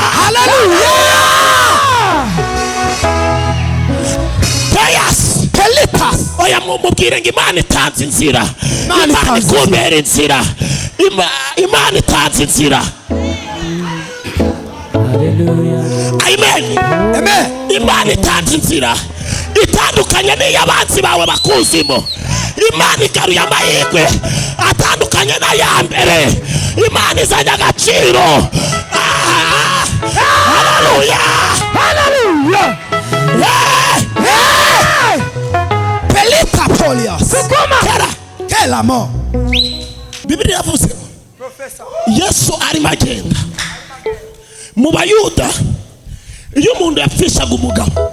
Oya mubwire ngo Imana itanze inzira Imana ikumbera inzira Imana itanze inzira. Amen. Imana itanze inzira itandukanye n'iy'abanzi bawe bakuzimo. Imana igaruye amahirwe atandukanye n'aya mbere. Imana izanye agaciro. Haleluya. Pelita polias kelamo. Biblia yavuze Yesu arimo agenda mu Bayuda iyo umuntu yapfishaga umugabo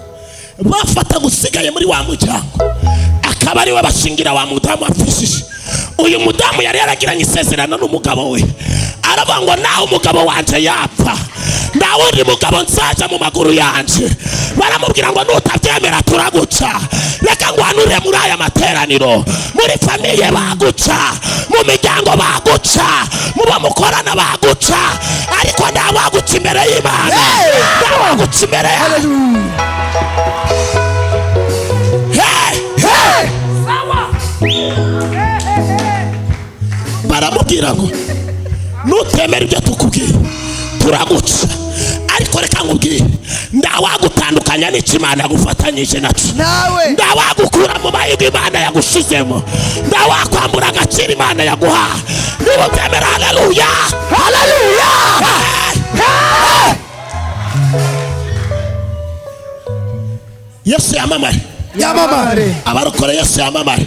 bafata gusigaye muri wa muryango akaba ari we bashingira wa mudamu apfishije. Uyu mudamu yari yaragiranye isezerano n'umugabo we aravuga ngo naho umugabo wanje yapfa nta wundi mugabo nzaja mu maguru yanje. Baramubwira ngo nutabyemera turaguca. Reka ngwanure muri aya materaniro muri famiye baguca mu miryango baguca muba mukorana baguca ariko ndawaguca imbere y'Imana ndawaguca imbere. Baramubwira ngo nutemera ibyo tukubwira turaguca ariko reka nkubwire ndawagutandukanya n'Imana yagufatanyije nacu ndawagukura mu mahirwe Imana yagushizemo ndawakwambura agaciro Imana yaguha niba utemera. Haleluya. Yesu yamamare abarokora Yesu yamamare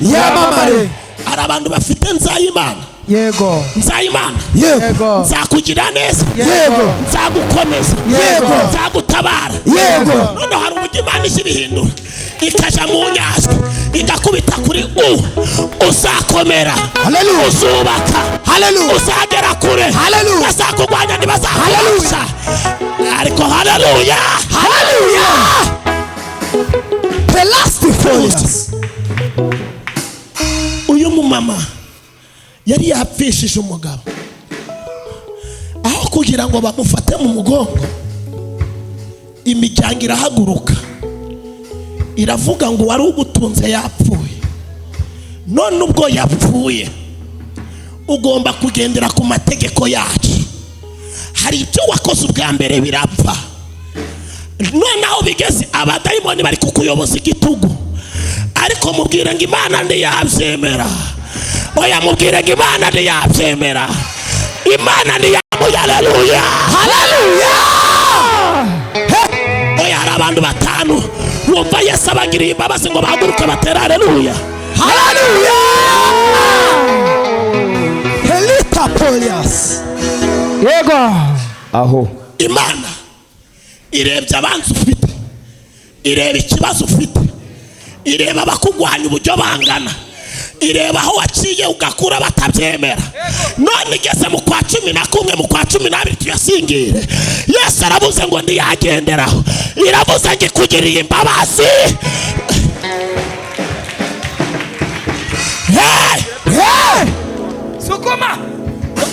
ari abantu bafite nzayimana. Yego. Nzayimana. Yego. Nzakugira neza. Yego. Nzagukomeza. Yego. Nzagutabara. Yego. None hari uburyo Imana izibihindura ikaja mu nyazwe igakubita kuri uzakomera. Haleluya. Uzubaka. Haleluya. Uzagera kure. Haleluya. Bazakugwanya ntibazakubasha ariko. Haleluya. The last folias. Uyu mumama yari yapfishije umugabo aho kugira ngo bamufate mu mugongo imiryango irahaguruka iravuga ngo wari ugutunze yapfuye none ubwo yapfuye ugomba kugendera ku mategeko yacu. Hari ibyo wakoze ubwa mbere birapfa none aho bigeze abadayimoni bari kukuyoboza igitugu ariko mubwire ngo Imana ntiyabyemera. Oya mubwire ngo Imana ntiyabyemera. Imana ntiyamuye. Haleluya. abantu batanu wumva Yesu abagiriye imbabazi ngo bahaguruke batera haleluya. Haleluya. Helita Polias. Yego. Aho. Imana irebye abanzi ufite, ireba ikibazo ufite, ireba abakugwanya uburyo bangana, ireba aho waciye ugakura batabyemera. None igeze mu kwa 11 mu kwa 12 tuyasingire, Yesu aravuze ngo ndiyagenderaho, iravuze ngo ikugiriye imbabazi. Sukuma.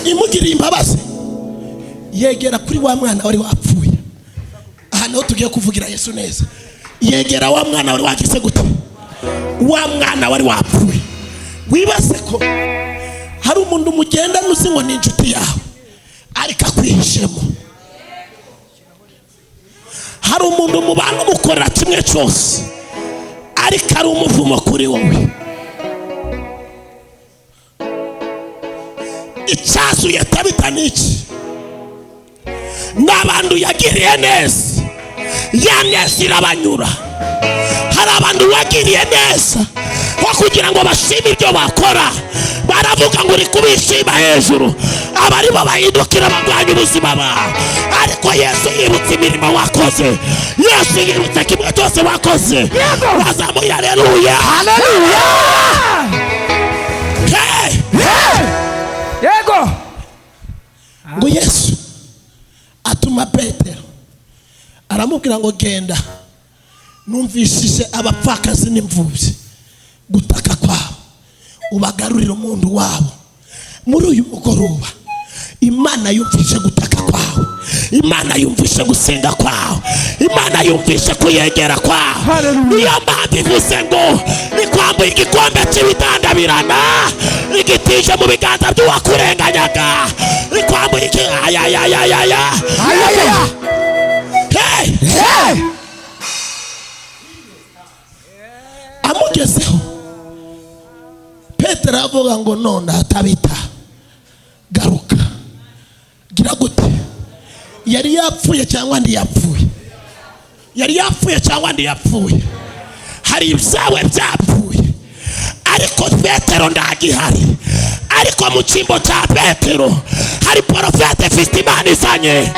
Imugiriye imbabazi, yegera kuri wa mwana wari wapfuye. Aha naho tugiye kuvugira Yesu neza. Yegera wa mwana wari wagize gute, wa mwana wari wapfuye. Wibaze ko hari umuntu mugenda nuzi ngo ni inshuti yawe ariko akwihishemo. Hari umuntu mubana mukora kimwe cyose ariko ari umuvumo kuri wowe. Icyazuye Tabita niki, n'abantu yagiriye neza, ya neza irabanyura. Hari abantu wagiriye neza ko kugira ngo bashime ibyo bakora, baravuga ngo uri kubishima hejuru, abari bahindukira bagwanya ubuzima bawe. Ariko Yesu yibutse imirimo wakoze, Yesu yibutse kimwe cyose wakoze. Bazamuye haleluya. Haleluya. Yego. Ngo Yesu atuma Petero aramubwira ngo genda, numvishije abapfakazi n'imfubyi gutaka kwabo, ubagarurira umuntu wabo. Muri uyu mugoroba Imana yumvishe gutaka kwawe, Imana yumvishe gusenga kwawe, Imana yumvishe kuyegera kwawe. Niyo mpamvu ivuze ngo nikwambuye igikombe cy'ibidandabirana, igitije mu biganza by'uwakurenganyaga. Nikwambuye iki amugezeho. Petero avuga ngo none Tabita garuka. Gira gute? Yari yapfuye cyangwa ndi yapfuye? Yari yapfuye cyangwa ndi yapfuye? Hari ibyawe byapfuye, ariko Petero ndagihari. Ariko mu cyimbo cya Petero hari profete Fiston izanye,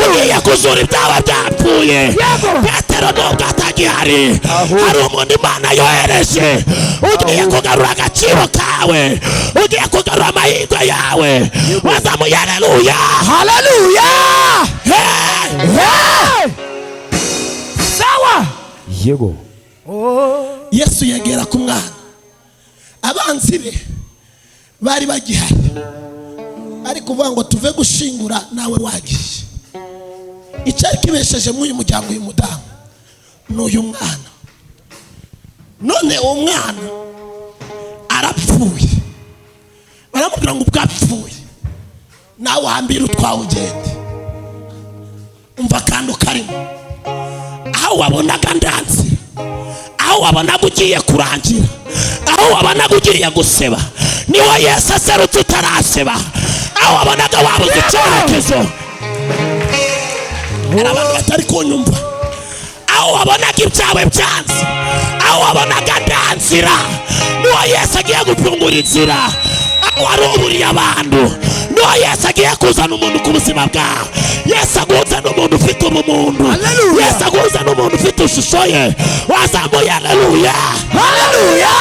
ugiye kuzura ibyawe byapfuye. Petero nubwo atagihari, hari umuntu Imana yohereje ugiye kugarura agaciro kawe, ugiye kugarura amahirwe yawe. Bazamuye haleluya. Haleluya. Sawa. Yego. Yesu yegera ku mwana, abanzi be bari bagihari, ariko uvuga ngo tuve gushingura nawe wagiye. Icyari kibesheje mu uyu muryango uyu mudamu n'uyu mwana. None uwo mwana arapfuye, baramubwira ngo ubwapfuye nawe hambira utwawe ugende. Umva kandi karimo, aho wabonaga ndanzira, aho wabonaga ugiye kurangira, aho wabonaga ugiye guseba, niho Yesu aserutse utaraseba. Aho wabonaga wabuze icyerekezo, hari abantu batari kunyumva. Aho wabonaga ibyawe byanze, aho wabonaga ndanzira, niho Yesu agiye gufungura inzira. Aho waruburiye abantu, niho Yesu agiye kuzana umuntu ku buzima bwawe. Yesu aguzana umuntu ufite ubumuntu, Yesu aguzana umuntu ufite ishusho ye. Wazamuye haleluya. Haleluya.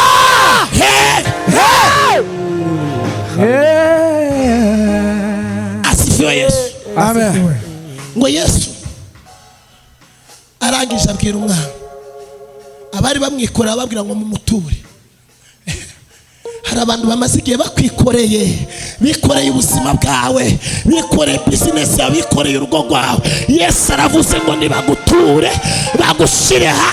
Asifiwe Yesu. Amen. Ngo Yesu arangije abwira umwana, abari bamwikorera babwira ngo mumuture. Hari abantu bamaze igihe bakwikoreye, bikoreye ubuzima bwawe, bikoreye business yawe, bikoreye urugo rwawe. Yesu aravuze ngo nibaguture bagushire ha.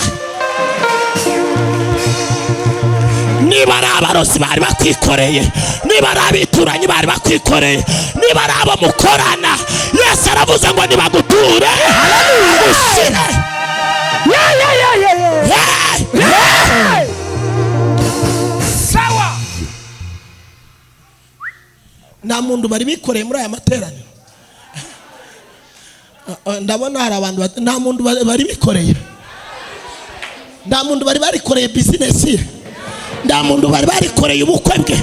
Niba ari abarozi bari bakwikoreye, niba ari abituranyi bari bakwikoreye, niba ari abo mukorana, Yesu aravuze ngo nibaguture bagushire. Sawa. Nta muntu bari bikoreye muri aya materaniro. Ndabona hari abantu nta muntu bari bikoreye. nda muntu bari barikoreye business ye, nda muntu bari barikoreye ubukwe bwe,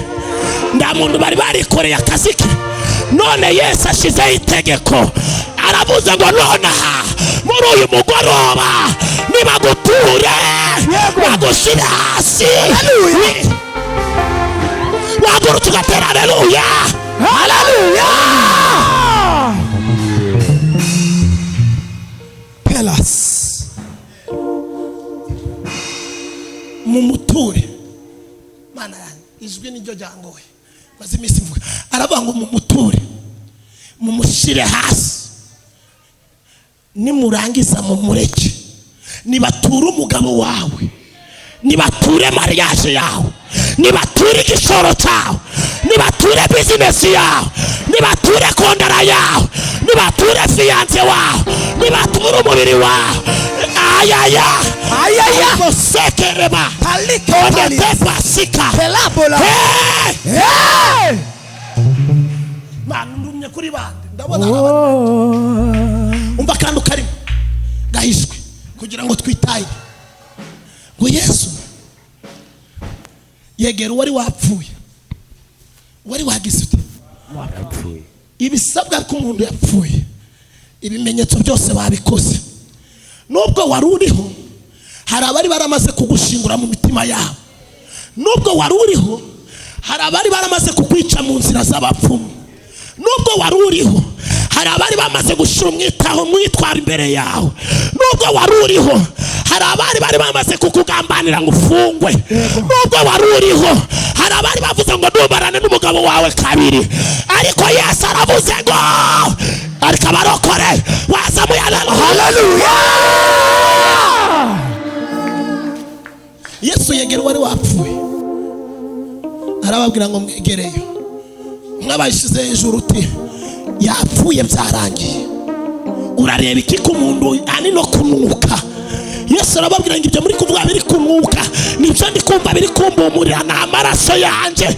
nda muntu bari barikoreye akazi ke. None Yesu ashizeho itegeko, aravuze ngo nonaha muri uyu mugoroba nibaguture bagushire hasi. Waguru tugatera haleluya, haleluya. Pelas mumuture mana yanjye, ijwi niryo ryangoye maze iminsi mvuga. Aravuga ngo mumuture mumushire hasi, nimurangiza mumureke, nibature umugabo wawe, nibature mariage yawe, nibature igishoro cyawe, nibature business yawe, nibature kondara yawe, nibature fiance wawe, nibature umubiri wawe. Ayaya ayaya mosekereba ondetepa sika pelabola. Manu ndumye kuri bande ndabona umva kandi karimo gahishwe kugira ngo twitaye ngo Yesu yegera wari wapfuye, wari wagize ute wapfuye. Ibisabwa ko umuntu yapfuye, ibimenyetso byose babikoze. Nubwo wari uriho, hari abari baramaze kugushingura mu mitima yabo. Nubwo wari uriho, hari abari baramaze kukwica mu nzira z'abapfumu. Nubwo wari uriho, hari abari bamaze gushira umwitaho mwitwara imbere yawe. Nubwo wari uriho, hari abari bamaze kukugambanira ngo ufungwe. Nubwo wari uriho, hari abari bavuze ngo ndubarane n'umugabo wawe kabiri. Ariko Yesu aravuze ngo ariko abarokore wazamuye haleluya. Yesu yegera wari wapfuye, arababwira ngo mwegereyo. Mwabashize hejuru uti yapfuye byarangiye. Urareba iki ku muntu ani no kunuka? Yesu arababwira ngo ibyo muri kuvuga biri kunuka, nibyo ndi kumva biri kumbumurira n'amaraso yanjye.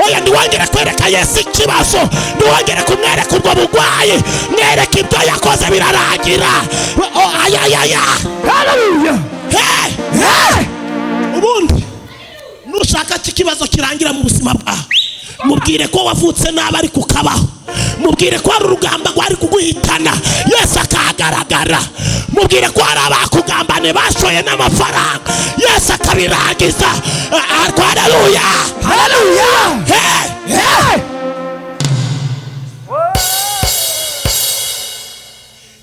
Oya ndiwongere kwereka Yesu ikibazo, ndiwongere kumwereka ubwo bugwaye, mwereka ibyo yakoze birarangira. Ayayaya haleluya. Ubundi nushaka kikibazo kirangira mu buzima bwawe, mubwire ko wavutse nabi ari kukabaho, mubwire ko ari urugamba rwari kuguhitana Yesu akahagaragara, mubwire ko hari abakugambane bashoye n'amafaranga Yesu akabirangiza. Haleluya haleluya.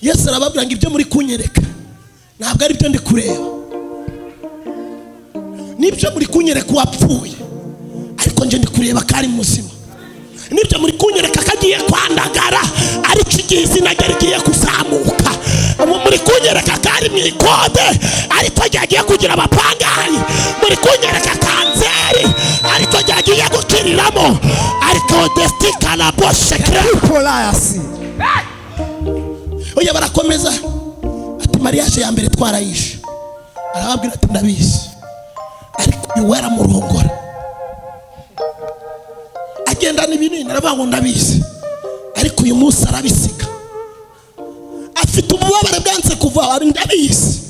Yesu arababwira ngo ibyo muri kunyereka ntabwo ari byo ndi kureba, nibyo muri kunyereka wapfuye, ariko nje ndi kureba kari muzima. Nibyo muri kunyereka kagiye kwandagara, ariko igihe izina rye rigiye kuzamuka. Muri kunyereka kari mu ikode, ariko ryagiye kugira abapangayi. Muri kunyereka kanseri, ariko ryagiye gukiriramo. Ariko destika na boshekera polayasi. Oya barakomeza ati mariage ya mbere twarayishe. Arababwira ati ndabizi, ariko uyu wera murongora agenda n'ibinini. Aravuga ngo ndabizi, ariko uyu munsi arabisiga. Afite ububabare bwanze kuva, ndabizi,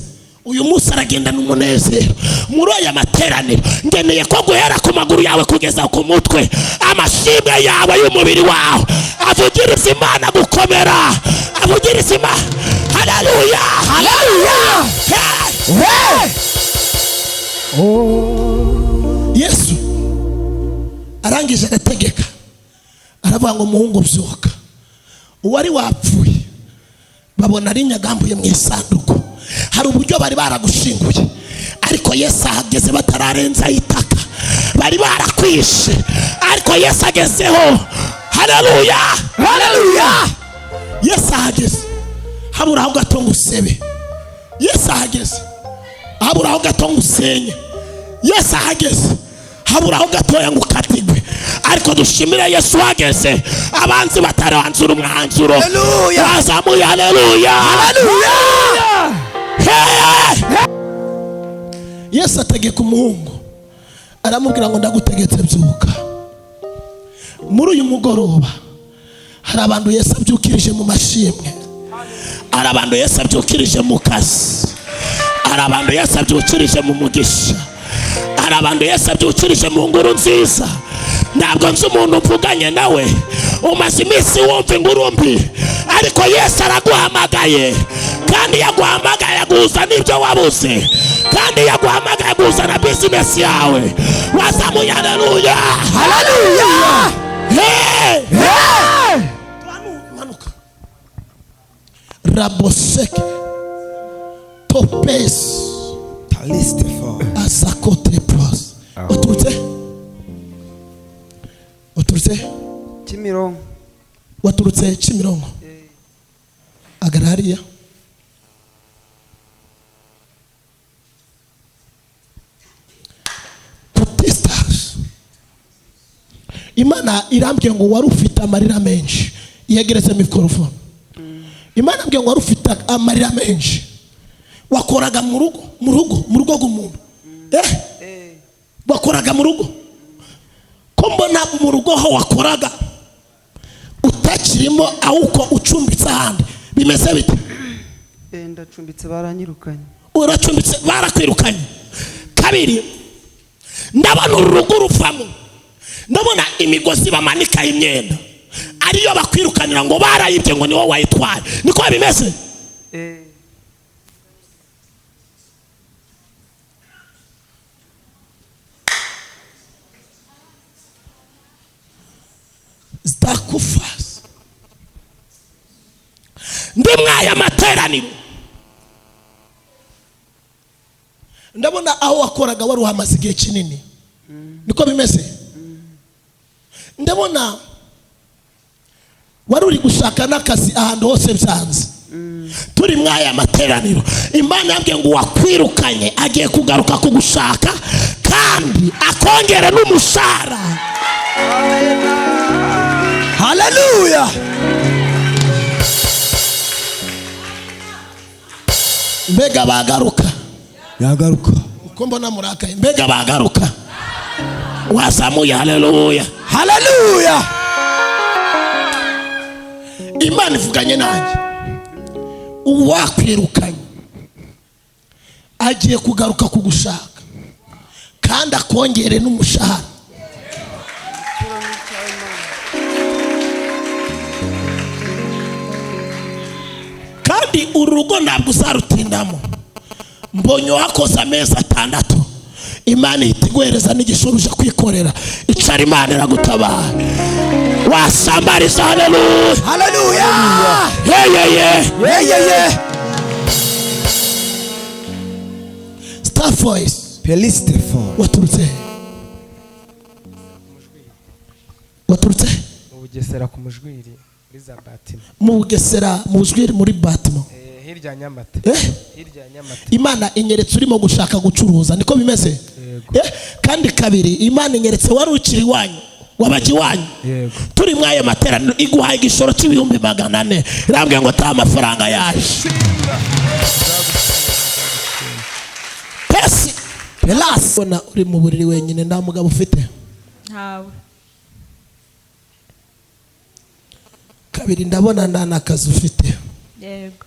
uyu munsi aragenda n'umunezero. Muri aya materaniro ngeneye ko guhera ku maguru yawe kugeza ku mutwe, amashimwe yawe y'umubiri wawe avugiriza Imana gukomera, avugiriza Imana. Haleluya haleluya. Yesu arangije agategeka, aravuga ngo muhungu byuka. Uwari wapfuye babona ari nyagambuye mu isanduku. Hari uburyo bari baragushinguye, ariko Yesu ahageze batararenza itaka. Bari barakwishe, ariko Yesu agezeho. Haleluya haleluya. Yesu ahageze habura aho gato ngusebe. Yesu ahageze habura aho gato ngusenye. Yesu ahageze habura aho gatoya ngukatigwe. Ariko dushimire Yesu ahageze abanzi bataranzura umwanzuro. Bazamuye haleluya haleluya. Yesu ategeka umuhungu, aramubwira ngo ndagutegetse byuka. Muri uyu mugoroba hari abantu Yesu abyukirije mu mashimwe, hari abantu Yesu abyukirije mu kazi, hari abantu Yesu abyukirije mu mugisha, hari abantu Yesu abyukirije mu nguru nziza. Ntabwo nzi umuntu mvuganye nawe umaze iminsi wumva inkuru mbi, ariko Yesu araguhamagaye, kandi yaguhamagaye aguhuza n'ibyo wabuze, kandi yaguhamagaye aguhuza na business yawe. Wazamuye haleluya, haleluya. Manuka raboseke topes Talistifo. asakote plus. Waturutse Kimironko. Waturutse Kimironko. Agaruje. Protesters. Imana irambye ngo wari ufite amarira menshi. Yegereze microphone. Imana ambye ngo wari ufite amarira menshi. Wakoraga mu rugo rw'umuntu. Wakoraga mu rugo. Ko mbona mu rugo ho wakoraga utakirimo ahubwo ucumbitse ahandi. Bimeze bite? Ndacumbitse baranyirukanye. Uracumbitse barakwirukanye. Kabiri, ndabona urugo ruvamo, ndabona imigozi bamanika imyenda ariyo bakwirukanira ngo barayibye ngo niwo wayitwaye. Niko bimeze? Zdakufas ndimwaya materaniro. Ndabona aho wakoraga wari uhamaze igihe kinini. Niko bimeze? Ndabona wari uri gushaka n'akazi ahantu hose byanze. Turi mwaya materaniro, Imana yambwiye ngo wakwirukanye agiye kugaruka kugushaka kandi akongera n'umushahara. Hallelujah. Mbega bagaruka. Yagaruka. Uko mbona murakaye. Mbega bagaruka. Wazamuye haleluya. Hallelujah. Imana ivuganye nanjye. Uwakwirukanye agiye kugaruka kugushaka kandi akongere n'umushahara. Kandi urugo ntabwo uzarutindamo. Mbonye wakoze amezi 6. Imana itiguhereza n'igishobora kwikorera. Icara Imana iragutabara. Wasambariza haleluya. Hallelujah. Yeah. Star voice. Talistifo. Waturutse mu Bugesera ku Mujwiri muri Zabati. Mu Bugesera mu Mujwiri muri Batimo. Hirya Nyamata. Hirya Nyamata. Imana inyeretse urimo gushaka gucuruza. Niko bimeze? Kandi kabiri Imana inyeretse wari ukiri wanyu wabaji wanyu. Turi mwaye materaniro iguhaye igishoro cy'ibihumbi 400. Irambye ngo ta amafaranga yaje. Pesi pelas ona uri mu buriri wenyine nta mugabo ufite. Ntawe. Kabiri ndabona nta nakazi ufite. Yego.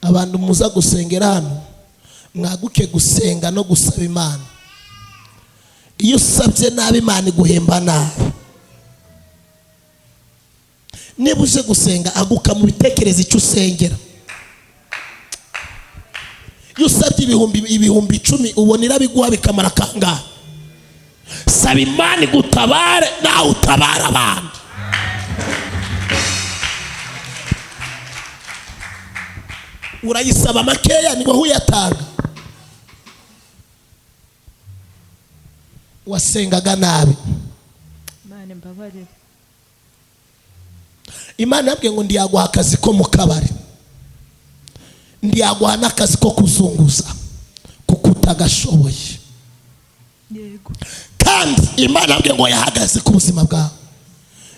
Abantu muza gusengera hano mwaguke gusenga no gusaba Imana. Iyo usabye nabi Imana iguhemba nabi. Niba uje gusenga aguka mu bitekerezo icyo usengera. Iyo usabye ibihumbi 10 ubona irabiguha bikamara kangahe? Saba Imana igutabare nawe utabara abandi. Urayisaba makeya ni wowe uyatanga. Wasengaga nabi. Imana mbabarire. Imana yabwiye ngo ndiyaguha akazi ko mu kabari. Ndiyaguha n'akazi ko kuzunguza kuko utagashoboye. Yego. Kandi Imana yabwiye ngo yahagaze ku buzima bwawe.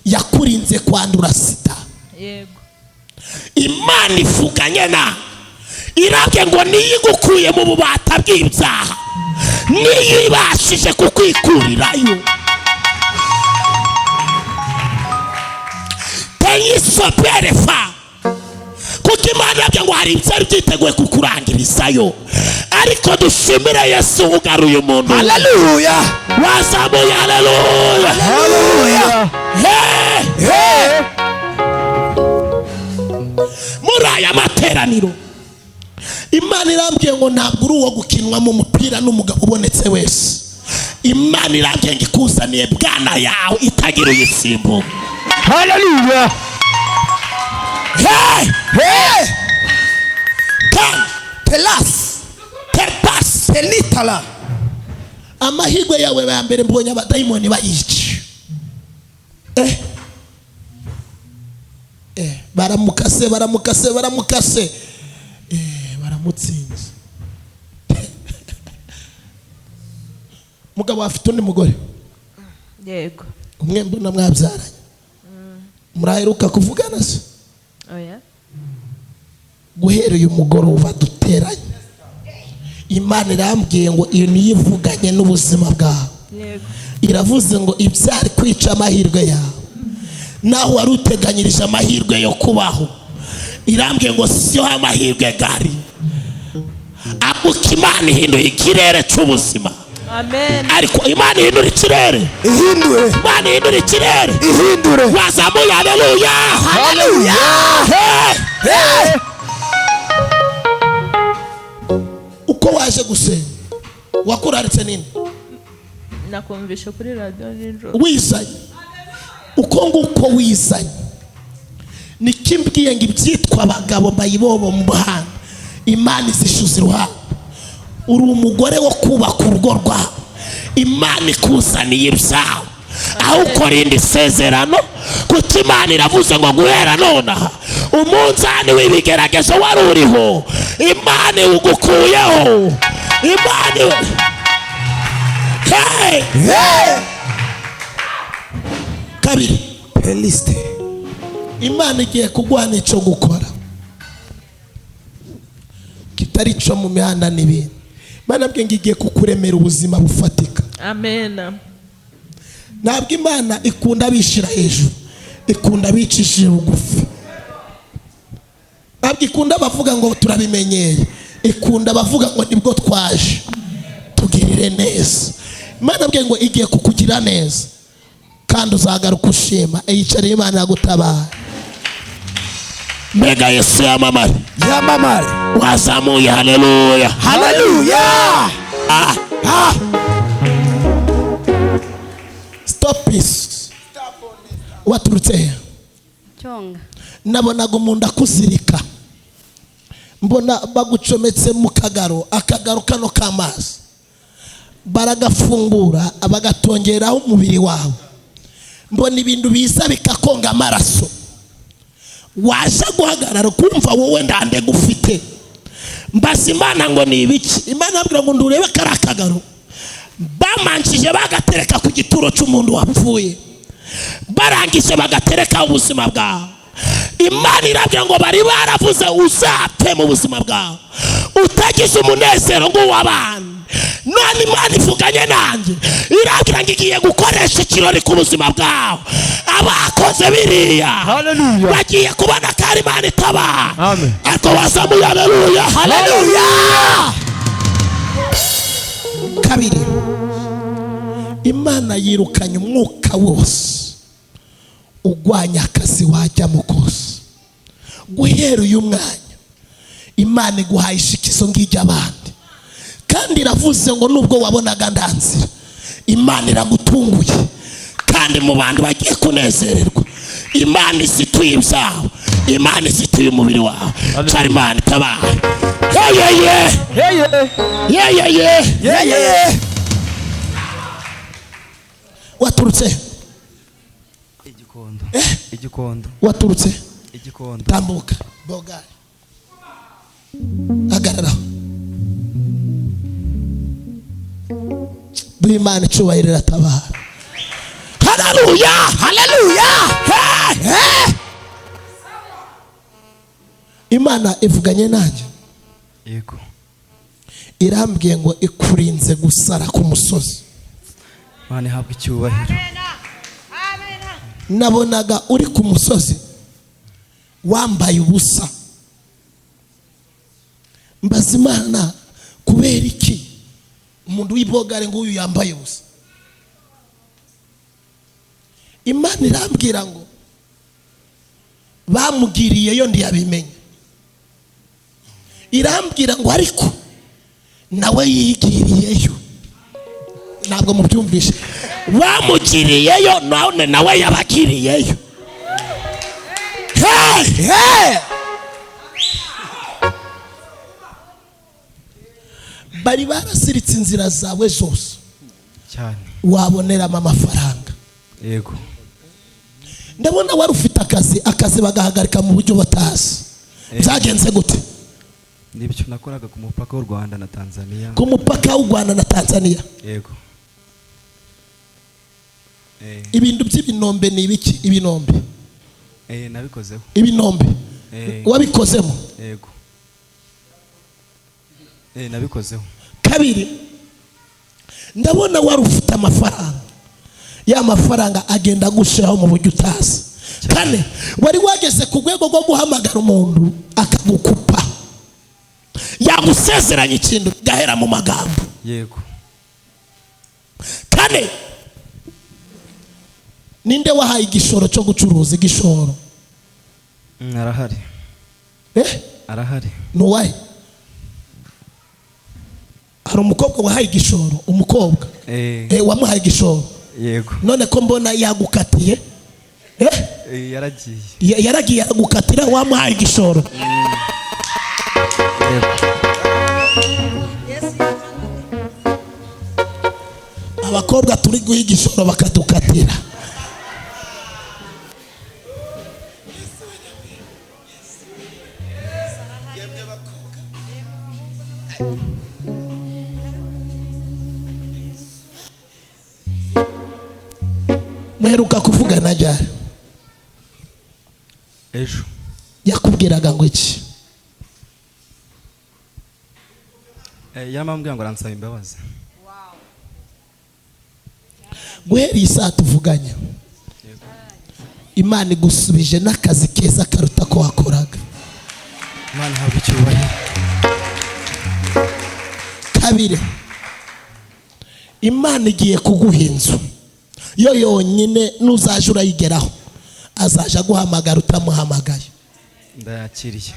Yakurinze kwandura sida. Yego. Imana ifuganye na irabye ngo niyigukuye mu bubata bw'ibyaha niyibashije kukwikurirayo. perefa kuko Imana yabyo ngo hari ibyari byiteguye kukurangirizayo ariko dushimire Yesu ugaruye umuntu. Haleluya. Wazamuye haleluya. Haleluya. Muri aya materaniro Imana irambwiye ngo ntabwo uri uwo gukinwamo umupira n'umugabo ubonetse wese. Imana irambwiye ngo ikuzaniye bwana yawe itagira uyisimbuka. Haleluya. Tepas Pelitala. amahirwe yawe ya mbere mbonye abadayimoni bayici. Baramukase baramutsinze. Mugabo afite undi mugore. Yego. Umwe mbona mwabyaranye. Muraheruka kuvugana se? Oya. Guhera uyu mugoroba duteranye Imana irambwiye ngo iyo niyivuganye n'ubuzima bwawe. Yego. Iravuze ngo ibyari kwica amahirwe yawe naho wari uteganyirije amahirwe yo kubaho. Irambwiye ngo siyo amahirwe gari abuka Imana ihinduye ikirere cy'ubuzima. Amen. Ariko Imana ihindura ikirere. Ihindure. Imana ihindura ikirere. Ihindure. Wazamuye haleluya. Haleluya. Uko waje gusenga wakuraritse nini? Nakumvisha kuri radio nijoro. Wizanye uko nguko wizanye nikimbwiye ngo ibyitwa abagabo bayibobo mu bahanga Imana izishuza iruhande. Uri umugore wo kubaka urugo rwawe. Imana ikuzaniye ibyawe aho ukora indi sezerano kuko Imana iravuze ngo guhera nonaha umunzani w'ibigeragezo wari uriho Imana ugukuyeho. Imana kabiri Peliste. Imana igiye kugwana icyo gukora kitari cyo mu mihanda n'ibindi. Imana bwe ngiye kukuremera ubuzima bufatika. Amen. Ntabwo Imana ikunda bishira hejuru, ikunda bicishije bugufi. Ntabwo ikunda bavuga ngo turabimenyeye, ikunda bavuga ngo nibwo twaje tugirire neza. Imana bwe ngo igiye kukugira neza kandi uzagaruka ushima. Eyicariye Imana yagutabara. Mbega Yesu yamamare. Yamamare. Wazamuye haleluya. Haleluya. Stop this. Waturutse Chonga. nabonaga umuntu akuzirika. Mbona bagucometse mu kagaro, akagaro kano k'amazi baragafungura abagatongeraho umubiri wawe. Mbona ibintu biza bikakonga amaraso. Waje guhagarara kumva wowe ndande gufite. Mbasi Imana ngo ni ibiki? Imana abwira ngo ndurebe karakagaro bamanjije bagatereka ku gituro cy'umuntu wapfuye, barangije bagatereka ubuzima bwawe. Imana irabwira ngo bari baravuze uzapfe mu buzima bwawe utagize umunezero ng'uw'abandi. None Imana ivuganye nanjye irabwira ngo igiye gukoresha ikirori ku buzima bwawe. Abakoze biriya bagiye kubona ko ari Imana itabara. Amen. Ariko wazamuye haleluya. Haleluya. Kabiri, Imana yirukanye umwuka wose ugwanya akazi wajyamo kose. Guhera uyu mwanya Imana iguhaye ishikizo ng'ijy'abandi kandi iravuze ngo nubwo wabonaga ndanzira Imana iragutunguye kandi mu bantu bagiye kunezererwa. Imana isituye ibyawe, Imana isituye umubiri wawe. Cyari Imana itabara. Waturutse Igikondo. Igikondo. waturutse Igikondo. tambuka bogari hagarara. Duhe Imana icyubahiro iratabara. Haleluya. Haleluya. Imana ivuganye nanjye Yego. irambwiye ngo ikurinze gusara ku musozi. Imana ihabwe icyubahiro. Nabonaga uri ku musozi wambaye ubusa. Mbaza Imana kubera iki umuntu w'ibogare nguyu yambaye ubusa. Imana irambwira ngo bamugiriyeyo ndiyabimenye. Irambwira ngo ariko nawe yigiriyeyo. Ntabwo mubyumvishe. Bamugiriyeyo none nawe yabagiriyeyo. Bari barasiritse inzira zawe zose cyane waboneramo amafaranga. Yego. Ndabona wari ufite akazi bagahagarika mu buryo batazi. Byagenze gute? Nibyo nakoraga ku mupaka w'u Rwanda na Tanzania. Ku mupaka w'u Rwanda na Tanzania. Yego. Ibintu by'ibinombe ni ibiki? Ibinombe nabikozeho. Ibinombe wabikozemo? Yego. Nabikozeho. Kabiri, ndabona wari ufite amafaranga. Ya mafaranga agenda gushiraho mu buryo utazi. Kane, wari wageze ku rwego rwo guhamagara umuntu akagukupa. Yagusezeranya ikintu gahera mu magambo. Yego. Kane, ninde wahaye igishoro cyo gucuruza igishoro? Arahari. Arahari. Nuwaye? Hari umukobwa wahaye igishoro, umukobwa. Wamuhaye igishoro. Yego. None ko mbona yagukatiye? Yaragiye. Yaragiye yagukatira wamuhaye igishoro. Abakobwa turi guha igishoro bakadukatira. Mweruka kuvugana ryari? Ejo. Yakubwiraga ngo iki? Yamambwira ngo aransaba imbabazi. Guhera isaa tuvuganya Imana igusubije n'akazi keza karuta ko wakoraga. Imana habe icyubahiro. Kabiri, Imana igiye kuguha inzu. Yo yonyine nuzaje urayigeraho azaje guhamagara utamuhamagaye. Ndayakiriye.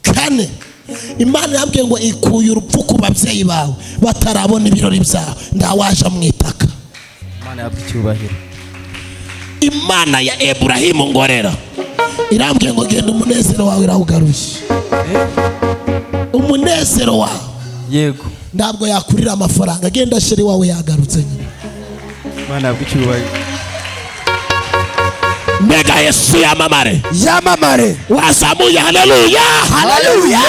Kane, Imana yambwiye ngo ikuye urupfu ku babyeyi bawe batarabona ibirori byawe ndawaje mwitaka. Imana habe icyubahiro. Imana ya Ibrahimu ngorera irambwiye ngo genda umunezero wawe irawugaruye. Umunezero wawe. Yego. Ntabwo yakurira amafaranga, genda sheri wawe yagarutse nyine. Imana habe icyubahiro. Mega Yesu yamamare. Yamamare. Wazamuye haleluya. Haleluya.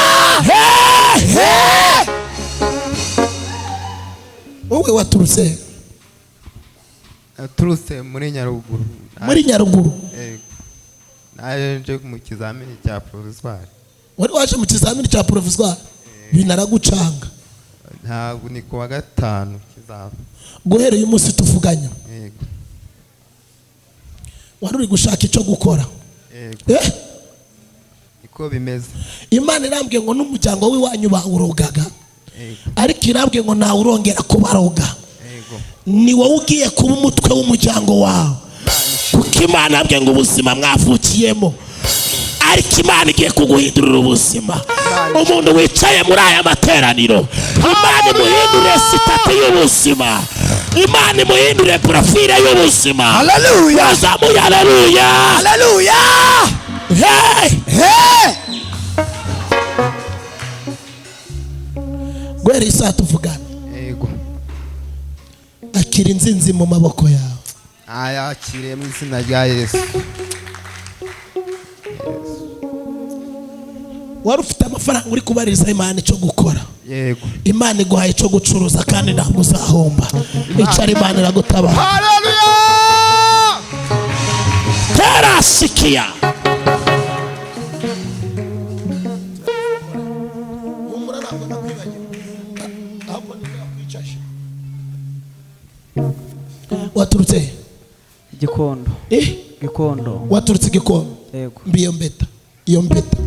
Wowe waturutse? Turutse muri Nyaruguru. Muri Nyaruguru. Naje mu kizamini cya provisoire. Wari waje mu kizamini cya provisoire? Binaragucanga. Ntabwo ni kuwa gatanu kizaba. Guhera uyu munsi tuvuganya. Yego. Wari uri gushaka icyo gukora? Yego. Niko bimeze. Imana irambwiye ngo n'umuryango w'iwanyu bawurogaga. Ariko irambwiye ngo nawe urongera kubaroga. Ni wowe ugiye kuba umutwe w'umuryango wawe. Kuko Imana yambwiye ngo ubuzima mwavukiyemo ariko Imana igiye kuguhindurira ubuzima. Umuntu wicaye muri aya materaniro Imana imuhindure sitati y'ubuzima. Imana imuhindure profile y'ubuzima. Haleluya. Wazamuye haleluya. Haleluya. Guhera isaa tuvugana. Yego. Akira inzinzi mu maboko yawe. Ayakiriye mu izina rya Yesu. Wari ufite amafaranga uri kubaririza Imana icyo gukora. Yego. Imana iguhaye icyo gucuruza kandi ntabwo uzahomba. Icara Imana iragutabara. Haleluya. Terasikia. Waturutse Gikondo. Gikondo. Waturutse Gikondo. Yego. Mbiyo mbeta. iyo mpeta